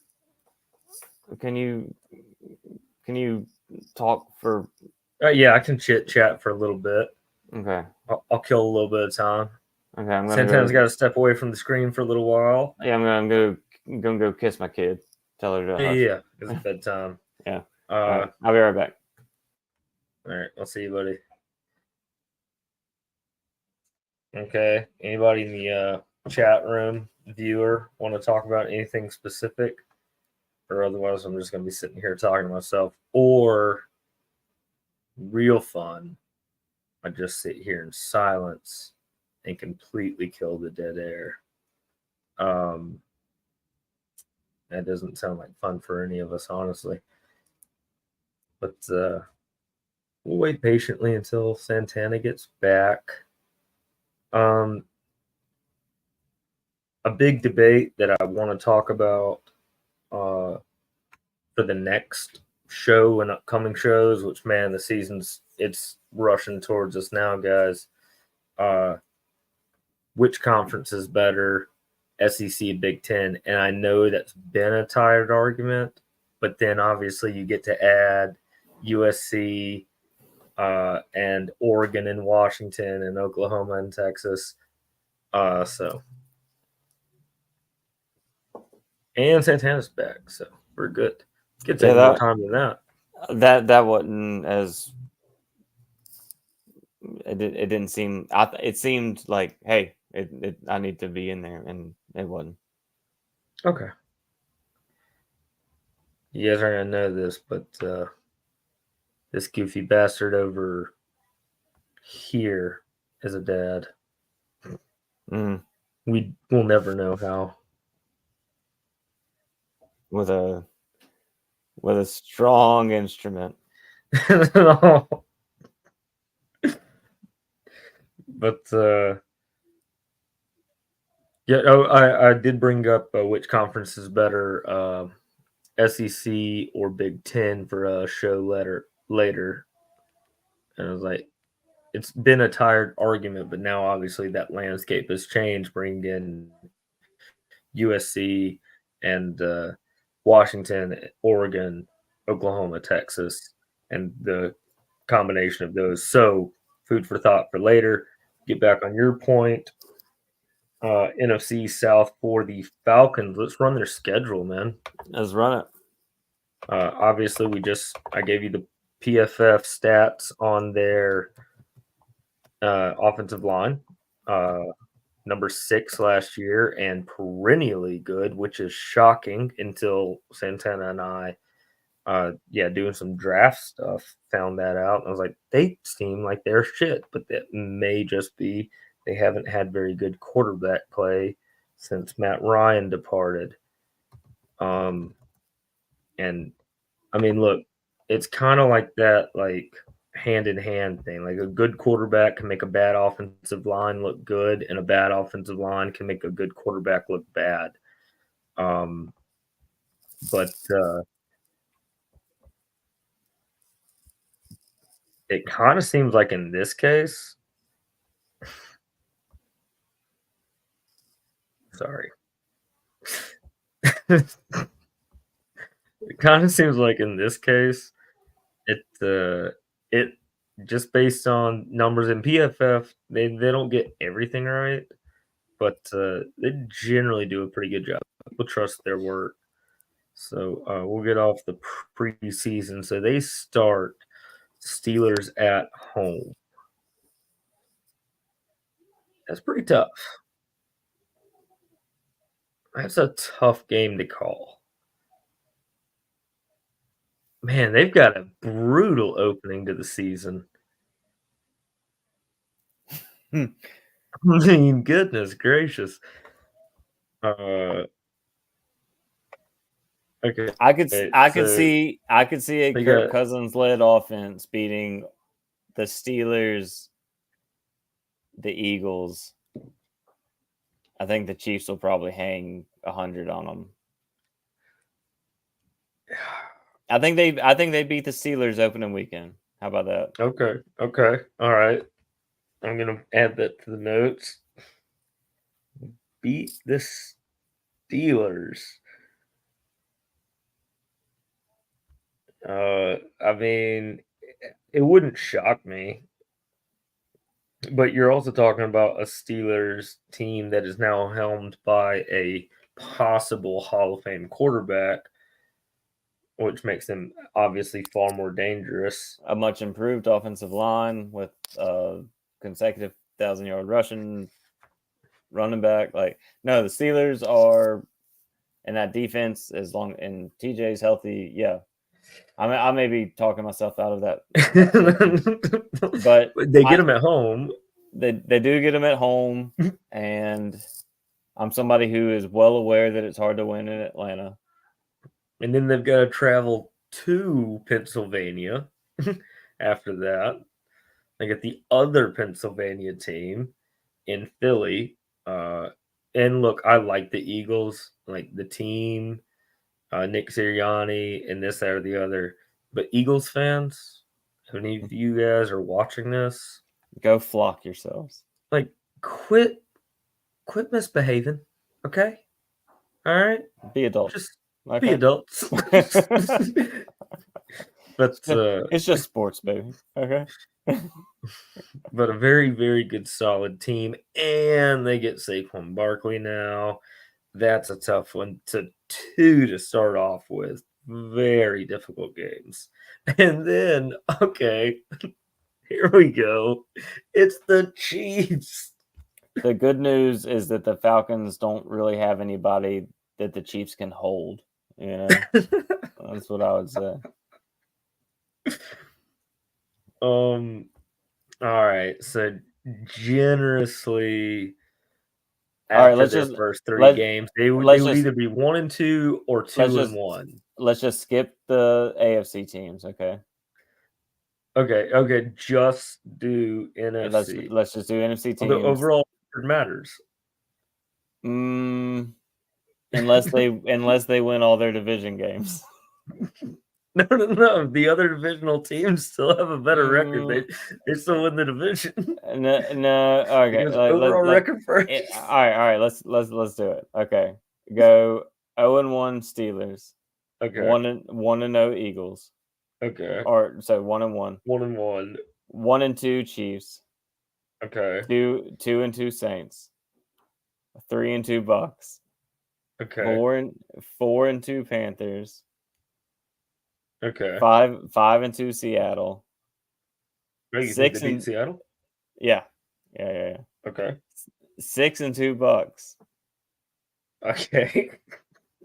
talk for? Yeah, I can chit chat for a little bit. Okay. I'll kill a little bit of time. Okay, I'm gonna. Santana's got to step away from the screen for a little while. Yeah, I'm gonna go kiss my kid. Tell her to hush. Yeah, it's bedtime. Yeah. Right. I'll be right back. All right, I'll see you, buddy. Okay. Anybody in the chat room, viewer, want to talk about anything specific? Or otherwise, I'm just going to be sitting here talking to myself. Or, real fun, I just sit here in silence and completely kill the dead air. That doesn't sound like fun for any of us, honestly. But we'll wait patiently until Santana gets back. A big debate that I want to talk about for the next show and upcoming shows, which, man, the season's it's rushing towards us now, guys. Which conference is better, SEC, Big Ten? And I know that's been a tired argument, but then obviously you get to add USC and Oregon and Washington and Oklahoma and Texas. And Santana's back, so we're good. Could take more time than that. That wasn't as. It didn't seem. It seemed like, hey, I need to be in there, and it wasn't. Okay. You guys aren't gonna know this, but this goofy bastard over here is a dad. We will never know how. With a strong instrument. No. But Yeah. Oh, I did bring up which conference is better, SEC or Big Ten for a show later, and I was like, it's been a tired argument, but now obviously that landscape has changed, bringing in USC and Washington, Oregon, Oklahoma, Texas, and the combination of those. So, food for thought for later. Get back on your point. NFC South for the Falcons. Let's run their schedule, man. Let's run it. Obviously, I gave you the PFF stats on their offensive line. Number 6 last year and perennially good, which is shocking until Santana and I, doing some draft stuff, found that out. I was like, they seem like they're shit, but that may just be they haven't had very good quarterback play since Matt Ryan departed. And I mean, look, it's kind of like that, like hand in hand thing. Like a good quarterback can make a bad offensive line look good, and a bad offensive line can make a good quarterback look bad. But it kind of seems like in this case, sorry. It kind of seems like in this case, it just based on numbers in PFF, they don't get everything right, but they generally do a pretty good job. People trust their work. So we'll get off the preseason. So they start Steelers at home. That's pretty tough. That's a tough game to call. Man, they've got a brutal opening to the season. I mean, goodness gracious. Okay. I could see a they Kirk got- Cousins led offense beating the Steelers, the Eagles. I think the Chiefs will probably hang 100 on them. I think they beat the Steelers opening weekend. How about that? Okay. All right. I'm gonna add that to the notes. Beat the Steelers. I mean, it wouldn't shock me. But you're also talking about a Steelers team that is now helmed by a possible Hall of Fame quarterback, which makes them obviously far more dangerous. A much improved offensive line with consecutive 1,000-yard rushing running back. Like, no, the Steelers are in that defense as long and TJ's healthy. Yeah, I may be talking myself out of that, but they get them at home. They do get them at home, and I'm somebody who is well aware that it's hard to win in Atlanta. And then they've got to travel to Pennsylvania after that. They get the other Pennsylvania team in Philly. And look, I like the Eagles, like the team, Nick Sirianni, and this, that, or the other. But Eagles fans, if any of you guys are watching this, go flock yourselves. Like, quit misbehaving, okay? All right? Be adults. Just okay. Be adults. But it's just sports, baby. Okay. But a very, very good, solid team, and they get Saquon Barkley now. That's a tough one to start off with. Very difficult games, and then okay, here we go. It's the Chiefs. The good news is that the Falcons don't really have anybody that the Chiefs can hold. You know, that's what I would say. All right. So generously, all right, after their first 3 games, they would either be 1-2 or 2-1. Let's just skip the AFC teams, okay? Okay. Just do NFC. Let's just do NFC teams. The overall record matters. Unless they win all their division games. No. The other divisional teams still have a better record. Mm, They still win the division. no. Okay. Because overall record first. All right. Let's do it. Okay. Go 0-1 Steelers. Okay. 1-0 Eagles. Okay. Or so 1-1. 1-1. 1-2 Chiefs. Okay. 2-2 Saints. 3-2 Bucks. Okay. 4-2 Panthers. Okay. 5-2 Seattle. Wait, you think they beat Seattle? Yeah. Okay. 6-2 Bucks. Okay.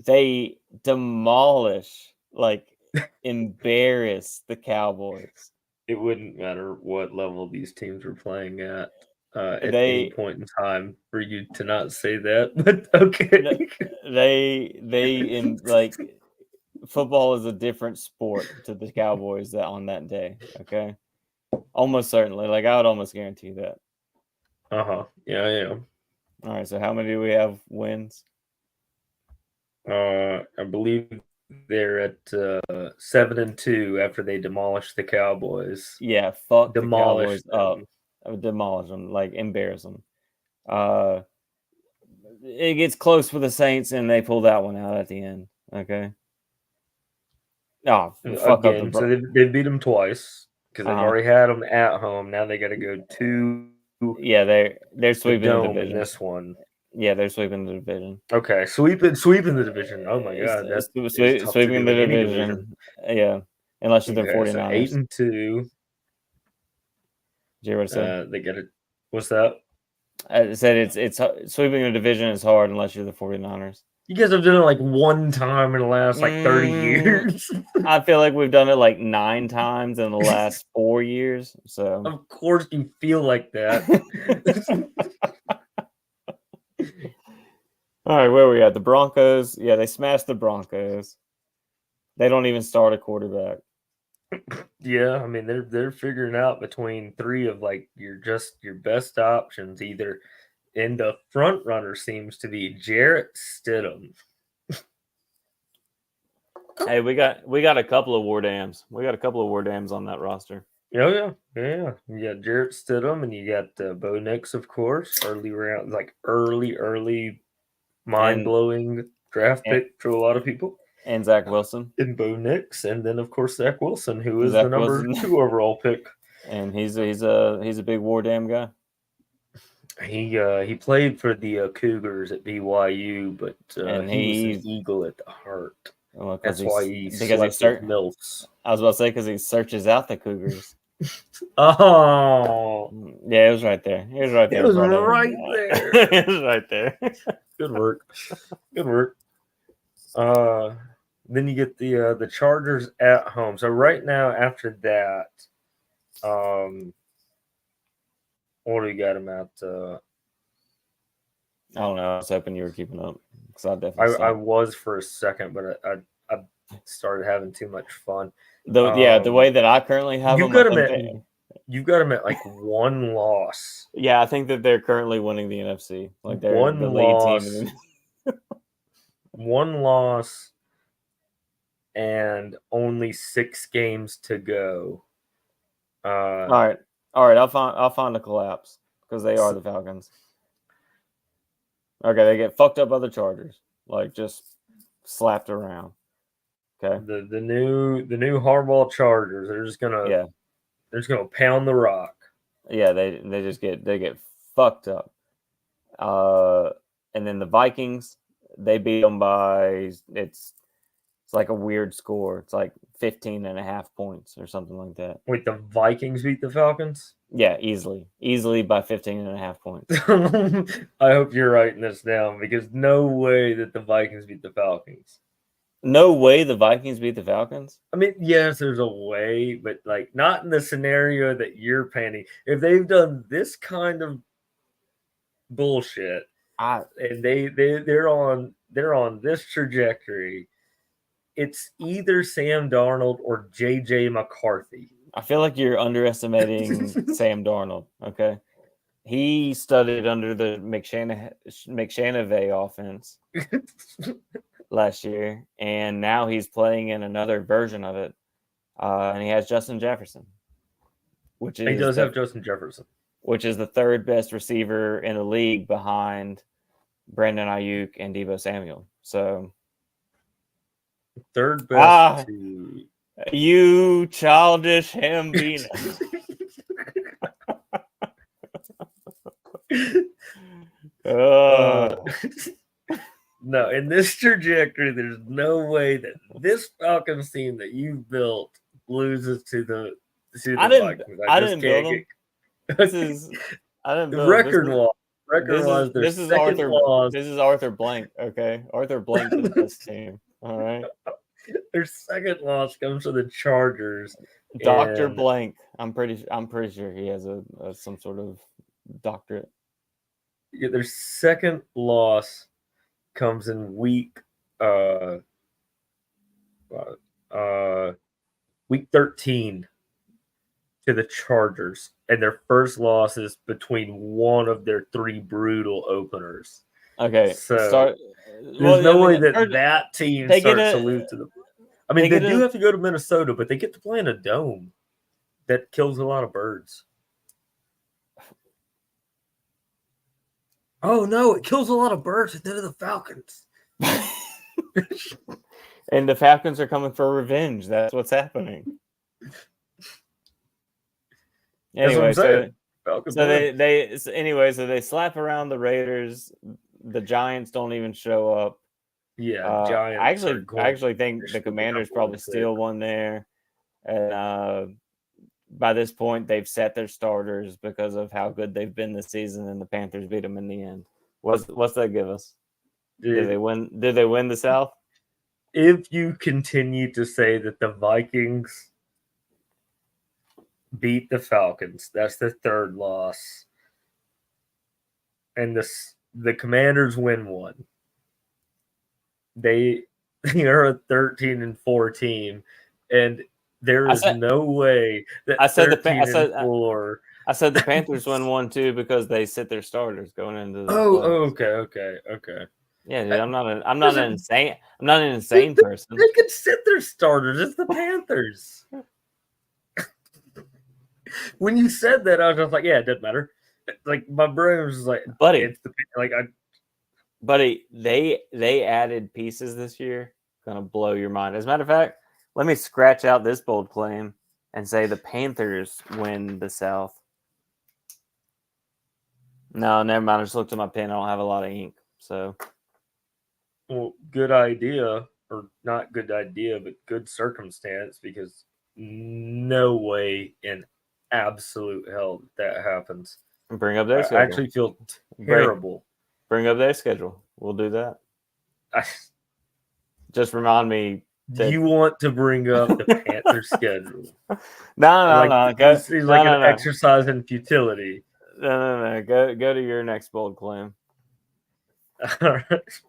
They demolish, embarrass the Cowboys. It wouldn't matter what level these teams were playing at They- any point in time for you to not say that. But okay. Football is a different sport to the Cowboys on that day. Okay, almost certainly. I would almost guarantee that. Yeah. All right. So how many do we have wins? I believe they're at 7-2 after they demolished the Cowboys. Yeah, fuck Demolished the Cowboys up. Demolish them, embarrass them. It gets close for the Saints, and they pull that one out at the end. Okay. Oh, fuck again. up So they beat them twice because they've already had them at home. Now they got to go to they're sweeping the dome division. in this one. Yeah, they're sweeping the division. Okay, sweeping the division. Oh my god, that's sweeping the division. Yeah, unless you're the 49ers. So 8-2. Did you ever say? They get it. What's that? I said it's sweeping the division is hard unless you're the 49ers. You guys have done it one time in the last 30 years. I feel like we've done it 9 times in the last 4 years. So of course you feel like that. All right, where are we at? The Broncos. Yeah, they smashed the Broncos. They don't even start a quarterback. Yeah, I mean they're figuring out between 3 of your best options either. And the front runner seems to be Jarrett Stidham. Hey, we got a couple of war dams. We got a couple of war dams on that roster. Oh yeah. You got Jarrett Stidham, and you got Bo Nix, of course. Early round, early mind-blowing draft pick to a lot of people. And Zach Wilson. And Bo Nix, and then of course Zach Wilson, who is the number 2 overall pick. And he's a big war dam guy. He played for the Cougars at BYU, but he was an Eagle at the heart. Well, that's why he slept with MILFs. I was about to say because he searches out the Cougars. Oh, yeah, it was right there. It was right there. It was right there. It was right there. Good work. Then you get the Chargers at home. So right now, after that, what do you got them at? I don't know. I was hoping you were keeping up because I was for a second, but I started having too much fun. The way that I currently have them, you've got them at 1 loss. Yeah, I think that they're currently winning the NFC. They're 1 the loss, lead team. 1 loss, and only 6 games to go. All right. I'll find the collapse because they are the Falcons. Okay, they get fucked up by the Chargers, just slapped around. Okay, the new Harbaugh Chargers. They're just gonna pound the rock. Yeah, they get fucked up. And then the Vikings, they beat them by it's a weird score. It's 15.5 points or something like that. Wait, the Vikings beat the Falcons? Yeah, easily by 15.5 points. I hope you're writing this down because no way that the Vikings beat the Falcons. No way the Vikings beat the Falcons? I mean, yes, there's a way, but not in the scenario that you're painting. If they've done this kind of bullshit and they're on this trajectory, it's either Sam Darnold or JJ McCarthy. I feel like you're underestimating Sam Darnold. Okay, He studied under the McShanavey offense last year, and now he's playing in another version of it. And he has Justin Jefferson, which He is does have Justin Jefferson, which is the third best receiver in the league behind Brandon Ayuk and Deebo Samuel. So third best to you childish Hambino. No, in this trajectory, there's no way that this Falcons team that you've built loses to the Vikings. I didn't build them. This is I didn't build record-wise. Record-wise, this is second loss. This is Arthur Blank. Okay, Arthur Blank is this team. All right. Their second loss comes to the Chargers. Dr. Blank. I'm pretty sure he has a some sort of doctorate. Yeah, their second loss comes in week 13 to the Chargers, and their first loss is between one of their three brutal openers. Okay, so there's no way that team starts to lose to them. I mean, they do have to go to Minnesota, but they get to play in a dome that kills a lot of birds. Oh, no, it kills a lot of birds instead of the Falcons. And the Falcons are coming for revenge. That's what's happening. Anyway, so they slap around the Raiders. The Giants don't even show up. Yeah, Giants. I actually think the Commanders probably steal one there. And by this point, they've set their starters because of how good they've been this season, and the Panthers beat them in the end. What's that give us? Did they win? Did they win the South? If you continue to say that the Vikings beat the Falcons, that's the third loss, and the Commanders win one, they are a 13-4 team, and there is no way that I said the Panthers win one too because they sit their starters going into the okay. Yeah, dude, I'm not an insane person. They could sit their starters. It's the Panthers. When you said that, I was just like, yeah, it doesn't matter. Like my brain was just like, buddy, it's buddy, they added pieces this year. Gonna blow your mind. As a matter of fact, let me scratch out this bold claim and say the Panthers win the South. No, never mind. I just looked at my pen. I don't have a lot of ink. So, well, good idea, or not good idea, but good circumstance, because no way in absolute hell that happens. Bring up their schedule. I actually feel terrible. Bring up their schedule. We'll do that. Just remind me. You want to bring up the Panthers schedule? No. It's like an exercise in futility. No. Go to your next bold claim. All right.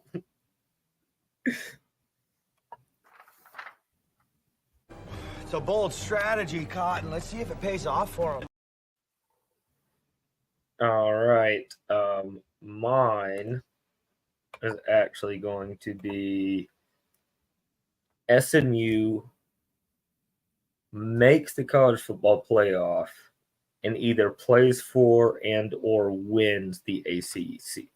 It's a bold strategy, Cotton. Let's see if it pays off for him. All right. Mine is actually going to be SMU makes the college football playoff and either plays for and or wins the ACC.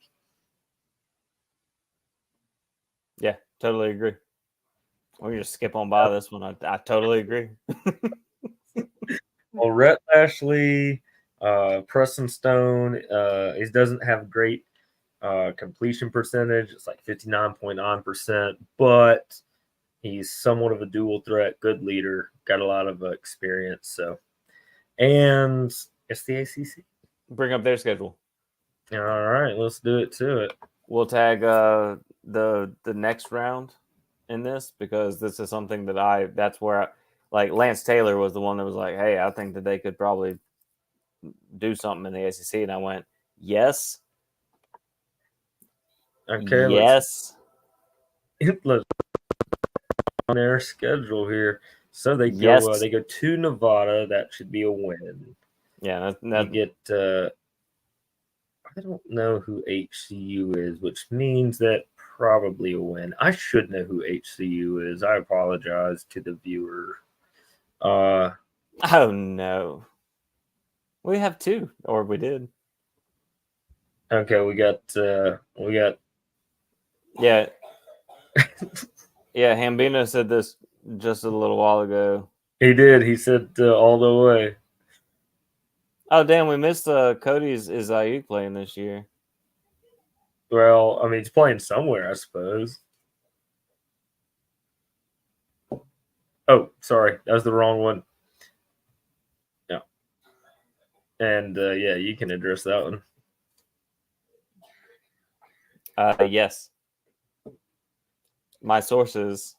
Yeah, totally agree. We're going to skip on by this one. I totally agree. Well, Rhett Ashley, Preston Stone, he doesn't have great completion percentage. It's like 59.9%, but he's somewhat of a dual threat, good leader, got a lot of experience. So, and it's the ACC. Bring up their schedule. All right, let's do it to it. We'll tag the next round in this because this is something that that's where like Lance Taylor was the one that was like, hey, I think that they could probably do something in the ACC, and I went, yes. Okay. Yes. Let's on their schedule here. So they go they go to Nevada. That should be a win. Yeah, you get I don't know who HCU is, which means that probably a win. I should know who HCU is. I apologize to the viewer. Oh no. We have 2, or we did. Okay, we got Yeah. Yeah, Hambino said this just a little while ago. he did. He said all the way. Oh damn, we missed Cody's is Ayuk playing this year. Well, I mean, he's playing somewhere, I suppose. Oh, sorry, that was the wrong one. Yeah, and yeah, you can address that one. Yes. My sources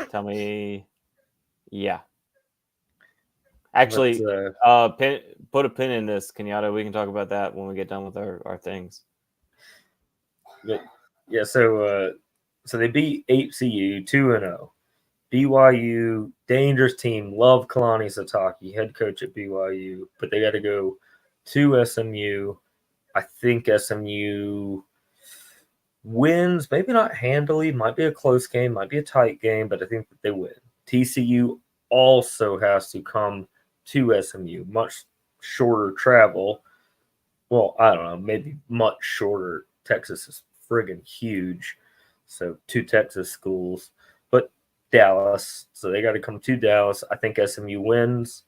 tell me, yeah. Actually, put a pin in this, Kenyatta. We can talk about that when we get done with our things. But yeah, so they beat HCU 2-0. BYU, dangerous team. Love Kalani Sitake, head coach at BYU, but they got to go to SMU. I think SMU wins, maybe not handily, might be a close game, might be a tight game, but I think that they win. TCU also has to come to SMU, much shorter travel. Well, I don't know, maybe much shorter. Texas is friggin' huge, so 2 Texas schools, but Dallas, so they got to come to Dallas. I think SMU wins,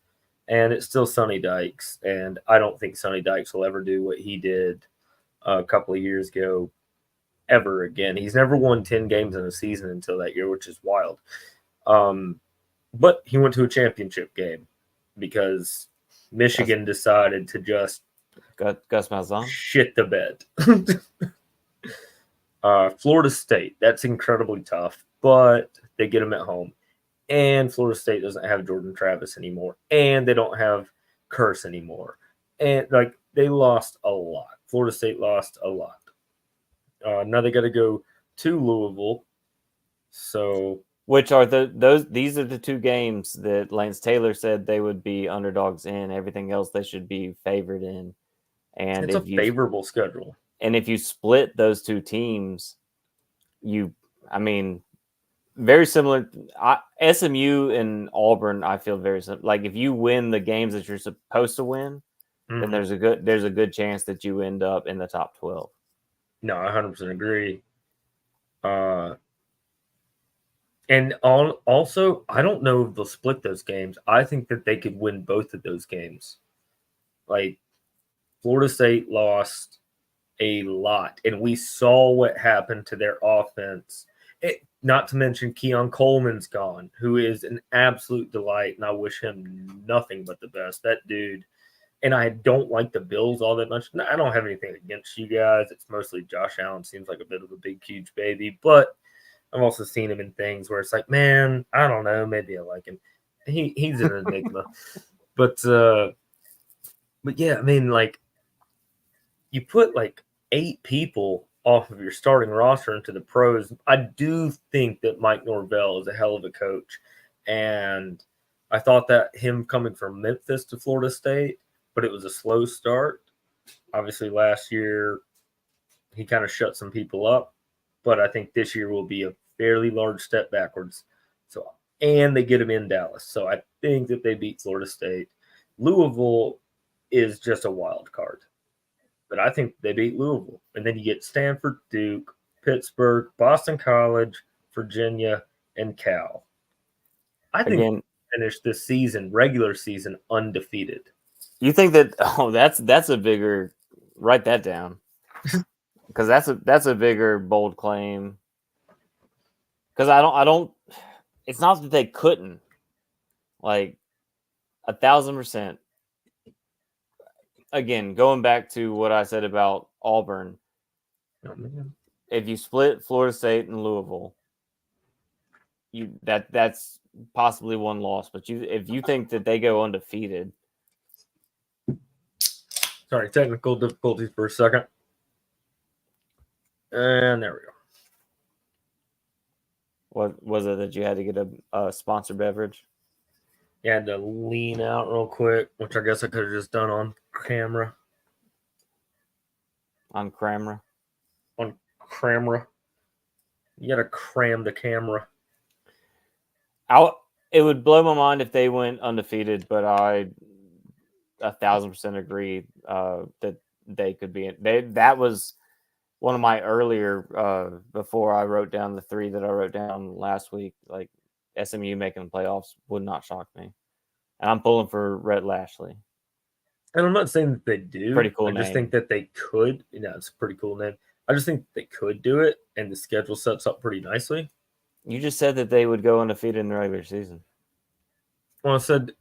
and it's still Sonny Dykes, and I don't think Sonny Dykes will ever do what he did a couple of years ago ever again. He's never won 10 games in a season until that year, which is wild. But he went to a championship game because Michigan decided to just Gus Malzahn shit the bed. Florida State, that's incredibly tough, but they get them at home. And Florida State doesn't have Jordan Travis anymore, and they don't have Curse anymore. And like they lost a lot. Florida State lost a lot. Now they got to go to Louisville. So, which are these are the 2 games that Lance Taylor said they would be underdogs in. Everything else they should be favored in. And it's a favorable schedule. And if you split those 2 teams, very similar. SMU and Auburn, I feel very similar. Like if you win the games that you're supposed to win, then there's a good chance that you end up in the top 12. No, I 100% agree. And also, I don't know if they'll split those games. I think that they could win both of those games. Like, Florida State lost a lot, and we saw what happened to their offense. Not to mention Keon Coleman's gone, who is an absolute delight, and I wish him nothing but the best. That dude. And I don't like the Bills all that much. I don't have anything against you guys. It's mostly Josh Allen seems like a bit of a big, huge baby. But I've also seen him in things where it's like, man, I don't know. Maybe I like him. He's an enigma. But yeah, I mean, like, you put like 8 people off of your starting roster into the pros. I do think that Mike Norvell is a hell of a coach. And I thought that him coming from Memphis to Florida State, but it was a slow start. Obviously, last year, he kind of shut some people up, but I think this year will be a fairly large step backwards. So, and they get him in Dallas. So I think that they beat Florida State. Louisville is just a wild card, but I think they beat Louisville. And then you get Stanford, Duke, Pittsburgh, Boston College, Virginia, and Cal. I think they finish this season, regular season, undefeated. You think that? Oh, that's a bigger. Write that down, because that's a bigger bold claim. Because I don't. It's not that they couldn't. Like 1,000%. Again, going back to what I said about Auburn, if you split Florida State and Louisville, that's possibly one loss. But if you think that they go undefeated. Sorry, technical difficulties for a second. And there we go. What was it that you had to get a sponsored beverage? You had to lean out real quick, which I guess I could have just done on camera. on camera. On camera. You gotta cram the camera. It would blow my mind if they went undefeated, but I 1,000% agree that they could be. That was one of my earlier before I wrote down the 3 that I wrote down last week. Like SMU making the playoffs would not shock me, and I'm pulling for Rhett Lashley. And I'm not saying that they do. Pretty cool I just name. think that they could. It's a pretty cool name. I just think they could do it, and the schedule sets up pretty nicely. You just said that they would go undefeated in the regular season. Well, I said,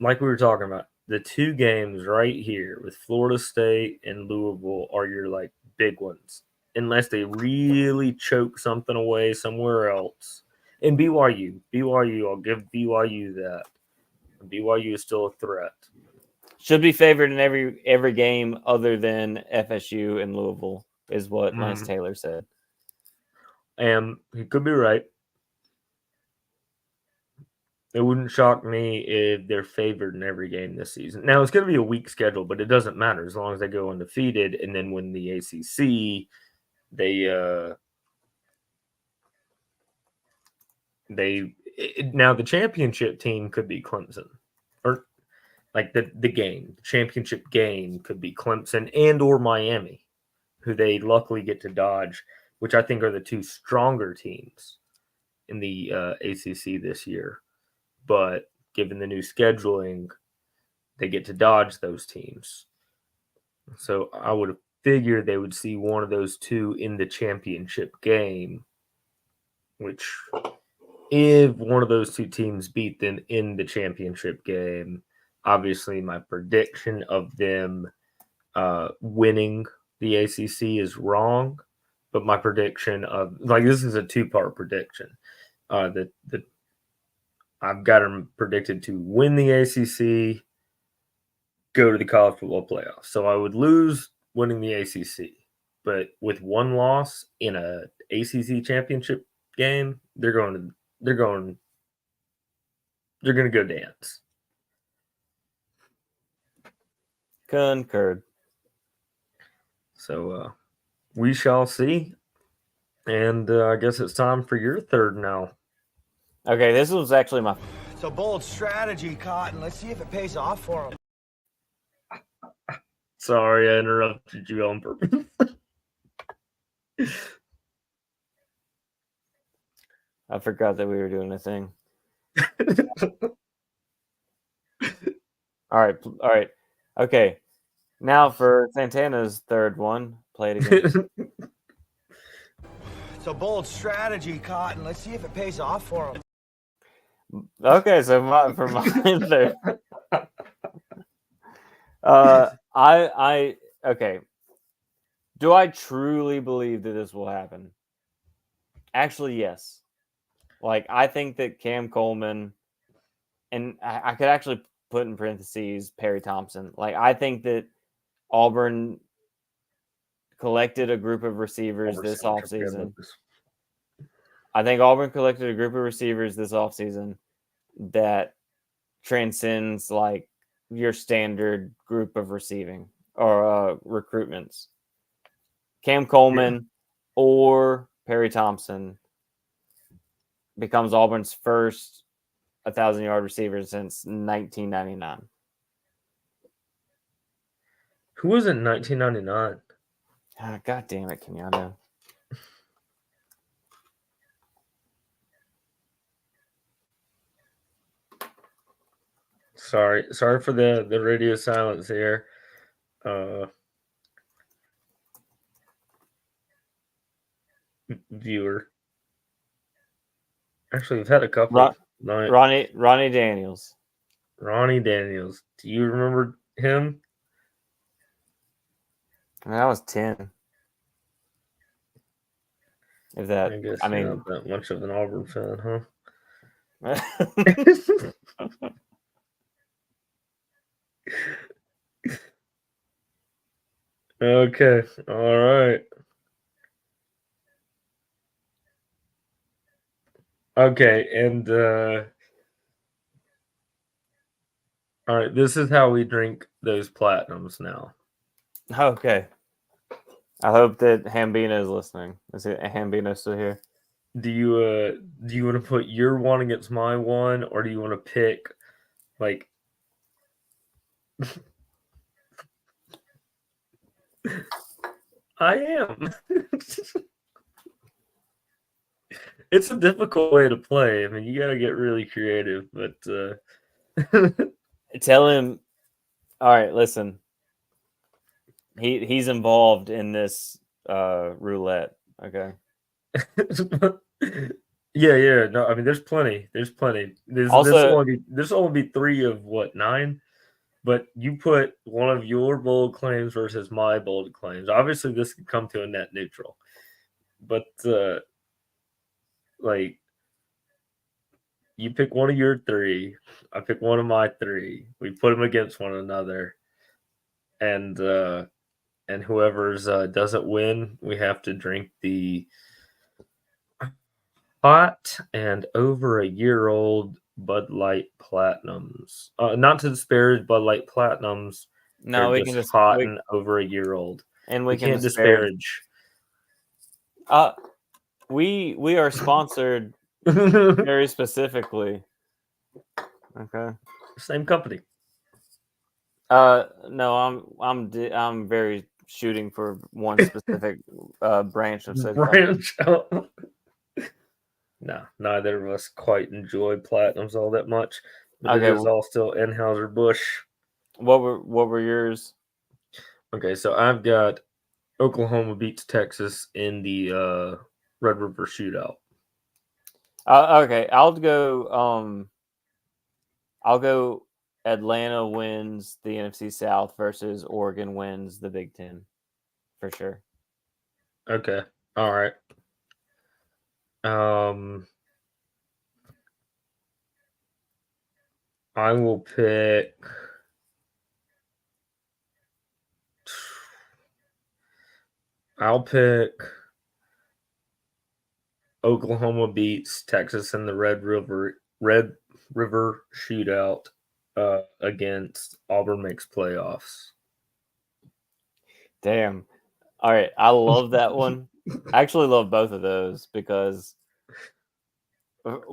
like we were talking about, the 2 games right here with Florida State and Louisville are your like big ones, unless they really choke something away somewhere else. And BYU, I'll give BYU that. BYU is still a threat. Should be favored in every game other than FSU and Louisville, is what Lance Taylor said. And he could be right. It wouldn't shock me if they're favored in every game this season. Now, it's going to be a weak schedule, but it doesn't matter as long as they go undefeated and then win the ACC. Now the championship team could be Clemson, or like the championship game could be Clemson and or Miami, who they luckily get to dodge, which I think are the 2 stronger teams in the ACC this year. But given the new scheduling, they get to dodge those teams. So I would have figured they would see one of those 2 in the championship game, which if one of those 2 teams beat them in the championship game, obviously my prediction of them winning the ACC is wrong. But my prediction of, like, this is a 2-part prediction. That I've got them predicted to win the ACC, go to the college football playoffs. So I would lose winning the ACC, but with 1 loss in a ACC championship game, they're going to go dance. Concurred. So we shall see. And I guess it's time for your third now. Okay, this was actually my... It's a bold strategy, Cotton. Let's see if it pays off for him. Sorry, I interrupted you on purpose. I forgot that we were doing a thing. All right. Okay, now for Santana's third one. Play it again. It's a bold strategy, Cotton. Let's see if it pays off for him. Okay, so for mine third. Okay. Do I truly believe that this will happen? Actually, yes. Like, I think that Cam Coleman, and I could actually put in parentheses Perry Thompson. Like, I think that Auburn collected a group of receivers this offseason. I think Auburn collected a group of receivers this offseason that transcends like your standard group of receiving or recruitments. Cam Coleman or Perry Thompson becomes Auburn's first 1,000-yard receiver since 1999. Who was it in 1999? God damn it, Kenyatta. Sorry for the radio silence here. Viewer. Actually, we've had a couple. Ronnie Daniels. Ronnie Daniels. Do you remember him? I was 10. If that, I guess I mean, not that much of an Auburn fan, huh? Okay, all right. Okay, and all right, this is how we drink those platinums now. Okay. I hope that Hambino is listening. Is it Hambino still here? Do you want to put your one against my one, or do you want to pick like? I am. It's a difficult way to play. I mean, you got to get really creative, but Tell him. All right, listen. He's involved in this roulette. Okay. yeah. No, I mean, there's plenty. There's plenty. This Also, will only be 3 of what 9. But you put one of your bold claims versus my bold claims. Obviously, this could come to a net neutral, but like you pick one of your 3, I pick one of my 3. We put them against one another, and whoever's doesn't win, we have to drink the hot and over a year old Bud Light Platinums. Not to disparage Bud Light Platinums. no, They're we just can just hot and over a year old. and We we can can't disparage. We are sponsored very specifically. Okay. Same company. No, I'm very shooting for one specific branch of said company. Branch. No, neither of us quite enjoy Platinums all that much, but Okay, it is all still Anheuser-Busch. What were yours? Okay, so I've got Oklahoma beats Texas in the Red River Shootout. Okay, I'll go. I'll go. Atlanta wins the NFC South versus Oregon wins the Big Ten, for sure. Okay, all right. I will pick. I'll pick Oklahoma beats Texas in the Red River Shootout against Auburn makes playoffs. Damn. All right, I love that one. I actually love both of those because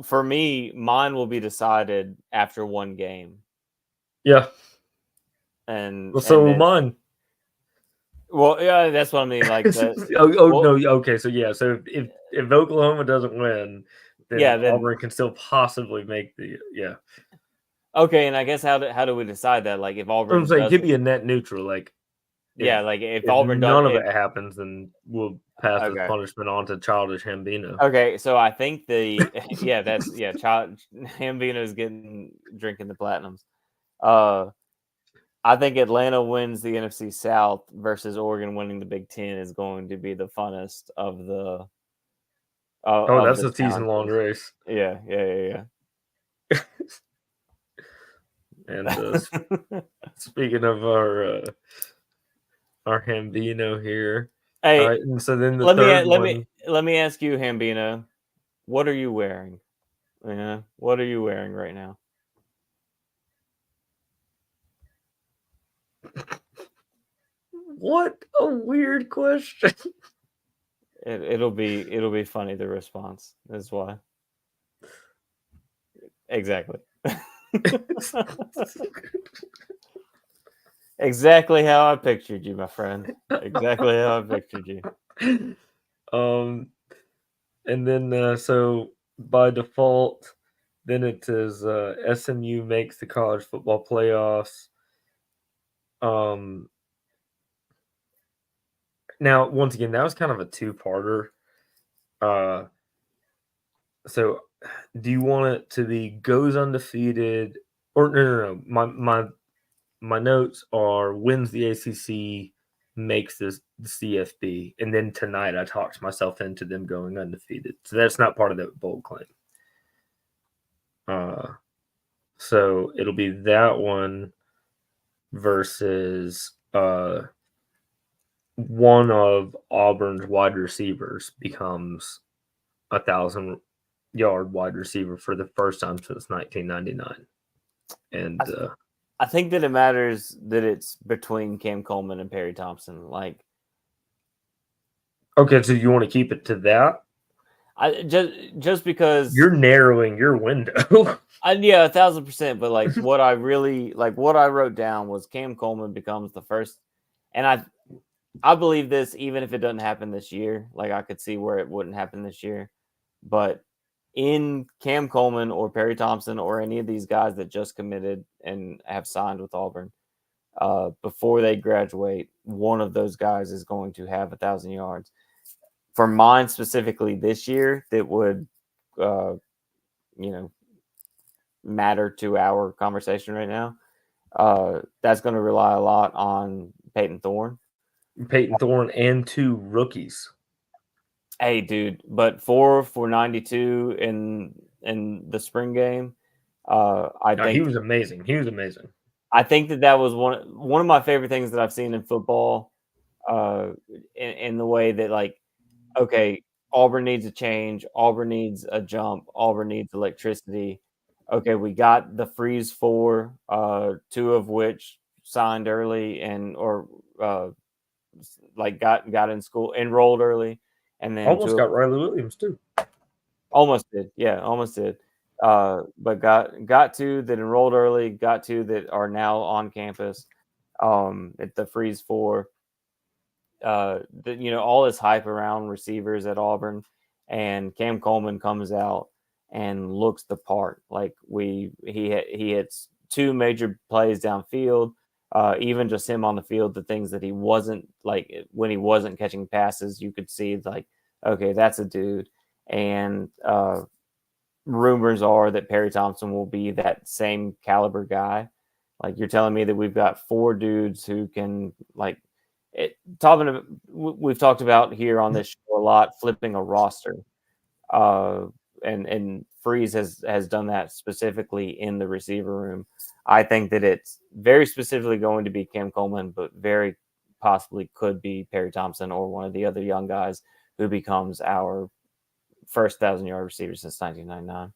for me, mine will be decided after one game. Yeah. And Well, so will then, mine. well, yeah, that's what I mean. Like no, okay, so yeah, so if Oklahoma doesn't win, then yeah, then Auburn can still possibly make the okay. And I guess how do we decide that? Like if I'm Auburn saying it could doesn't, be a net neutral. Like yeah, like if if Auburn does, none of it happens, then we'll pass this okay. punishment on to Childish Hambino. Okay, so I think child Hambino's drinking the platinums. I think Atlanta wins the NFC South versus Oregon winning the Big Ten is going to be the funnest of the. That's the a season-long race. Yeah. And speaking of our Hambino here, Hey, all right, and so then the let third me ask you, Hambino, what are you wearing? Yeah, what are you wearing right now? What a weird question. It'll be funny, the response is why. Exactly. Exactly how I pictured you, my friend. Exactly how I pictured you. And then so by default, then it is SMU makes the college football playoffs. Now once again, that was kind of a two-parter. So do you want it to be goes undefeated or no. My notes are wins the ACC, makes this the CFB, and then tonight I talked myself into them going undefeated. So that's not part of that bold claim. So it'll be that one versus one of Auburn's wide receivers becomes 1,000-yard wide receiver for the first time since 1999. And I think that it matters that it's between Cam Coleman and Perry Thompson. Like, Okay, so you want to keep it to that? I just because You're narrowing your window. yeah, 1,000%. But like, what I wrote down was Cam Coleman becomes the first, and I believe this even if it doesn't happen this year. Like, I could see where it wouldn't happen this year, but in Cam Coleman or Perry Thompson or any of these guys that just committed and have signed with Auburn, before they graduate, one of those guys is going to have 1,000 yards. For mine specifically this year, that would, uh, matter to our conversation right now. That's going to rely a lot on Peyton Thorne. Peyton Thorne and 2 rookies. Hey, dude, but 4 for 92 in the spring game. I think he was amazing. He was amazing. I think that was one of my favorite things that I've seen in football. In the way that, like, okay, Auburn needs a change. Auburn needs a jump. Auburn needs electricity. Okay, we got the freeze 4, 2 of which signed early or like got in school, enrolled early, and then Almost got Riley Williams too. almost did. Yeah, almost did. But got 2 that enrolled early, got 2 that are now on campus. At the freeze 4. All this hype around receivers at Auburn, and Cam Coleman comes out and looks the part. Like, he hits 2 major plays downfield. Even just him on the field, the things that he wasn't, like, when he wasn't catching passes, you could see, like, okay, that's a dude. And rumors are that Perry Thompson will be that same caliber guy. Like, you're telling me that we've got 4 dudes who can, like, we've talked about here on this show a lot, flipping a roster, and Freeze has done that specifically in the receiver room. I think that it's very specifically going to be Cam Coleman, but very possibly could be Perry Thompson or one of the other young guys who becomes our first 1,000-yard receiver since 1999.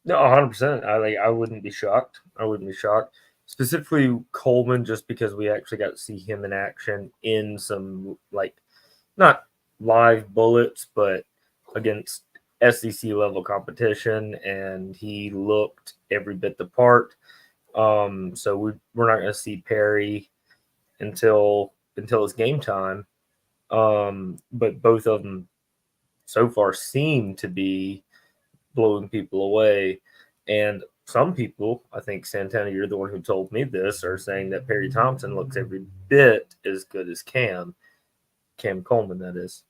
No, 100%. I wouldn't be shocked. I wouldn't be shocked. Specifically Coleman, just because we actually got to see him in action in some, like, not live bullets, but against SEC level competition, and he looked every bit the part. So we're not going to see Perry until it's game time. But both of them so far seem to be blowing people away. And some people, I think Santana, you're the one who told me this, are saying that Perry Thompson looks every bit as good as Cam Coleman, that is.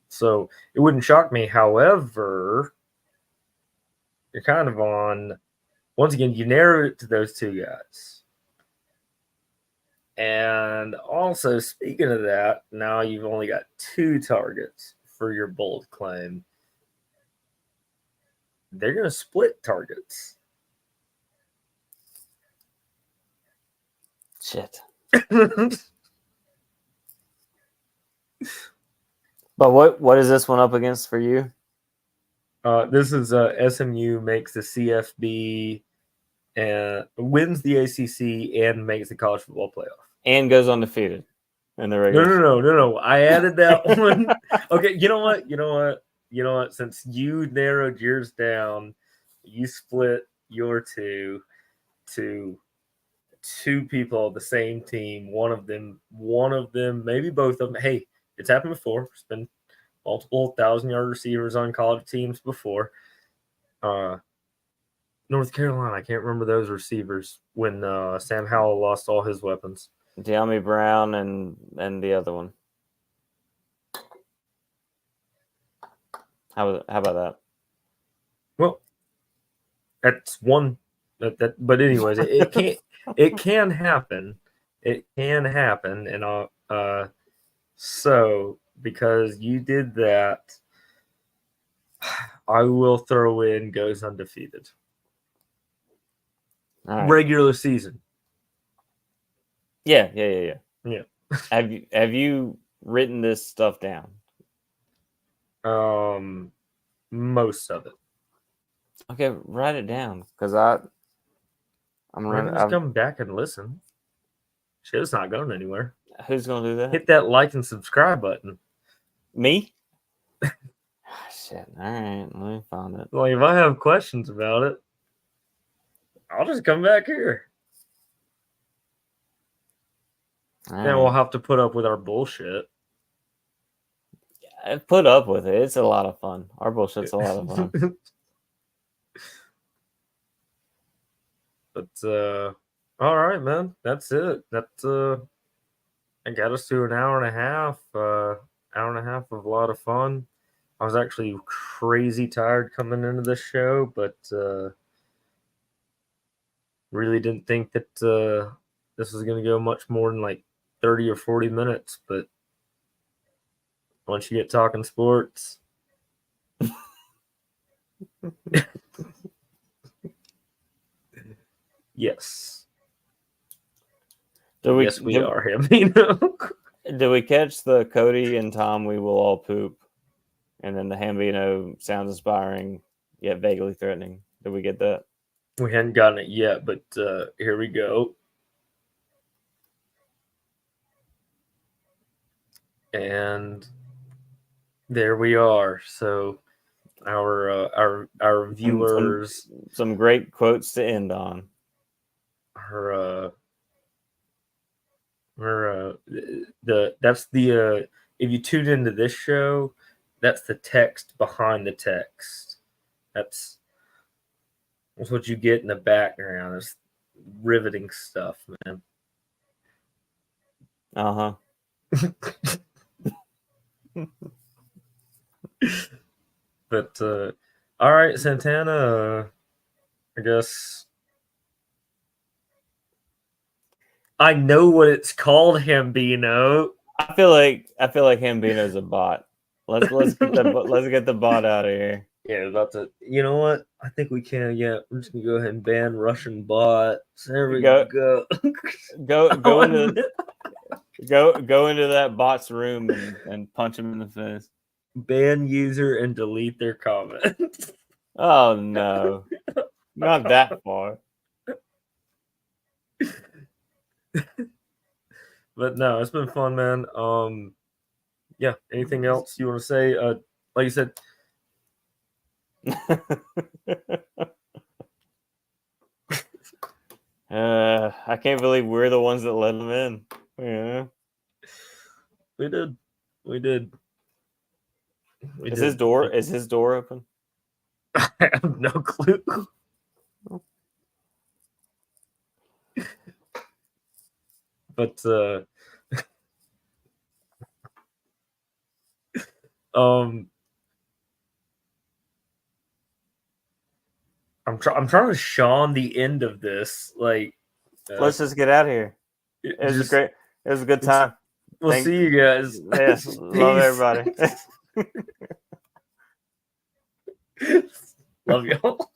So it wouldn't shock me. However, you're kind of on, once again, you narrow it to those 2 guys. And also, speaking of that, now you've only got 2 targets for your bold claim. They're going to split targets. Shit. But what is this one up against for you? This is SMU makes the CFB and wins the ACC and makes the college football playoff. And goes undefeated in the regular. No. I added that one. Okay, you know what? Since you narrowed yours down, you split your 2 to 2 people on the same team. One of them, maybe both of them. Hey, it's happened before. There's been multiple 1,000-yard receivers on college teams before. North Carolina, I can't remember those receivers when Sam Howell lost all his weapons. De'Ami Brown and the other one. How about that? Well, that's one. But anyways, it can happen. It can happen, and so because you did that, I will throw in goes undefeated. Right. Regular season. Yeah. Yeah. Have you written this stuff down? Most of it. Okay, write it down, because I I'm Or running. just come back and listen. Shit's not going anywhere. Who's gonna do that? Hit that like and subscribe button. Me? Shit. All right. Let me find it. Like, if I have questions about it, I'll just come back here. All Then we'll right. have to put up with our bullshit. I put up with it. It's a lot of fun. Our bullshit's a lot of fun. But all right, man. That's it. That got us to an hour and a half. Hour and a half of a lot of fun. I was actually crazy tired coming into this show, but really didn't think that this was going to go much more than like 30 or 40 minutes. But once you get talking sports, yes. Yes, we are him. Did we catch the Cody and Tom? We will all poop, and then the Hambino sounds inspiring yet vaguely threatening. Did we get that? We hadn't gotten it yet, but here we go. And there we are. So our viewers, some great quotes to end on. That's the if you tune into this show, that's the text behind the text. That's what you get in the background. It's riveting stuff, man. But all right, Santana. I guess I know what it's called, Hambino. I feel like Hambino's a bot. Let's get the bot out of here. Yeah, about to. You know what? I think we can. Yeah, we're just gonna go ahead and ban Russian bots. There we go. Go into that bot's room and punch him in the face. Ban user and delete their comment. Oh no, not that far. But no, it's been fun, man. Yeah. Anything else you want to say? Like you said. I can't believe we're the ones that let him in. Yeah, we did. Is his door open? I have no clue. But I'm trying to Sean the end of this. Like, let's just get out of here. It was great. It was a good time. We'll see you guys. Yes, love everybody. Love y'all.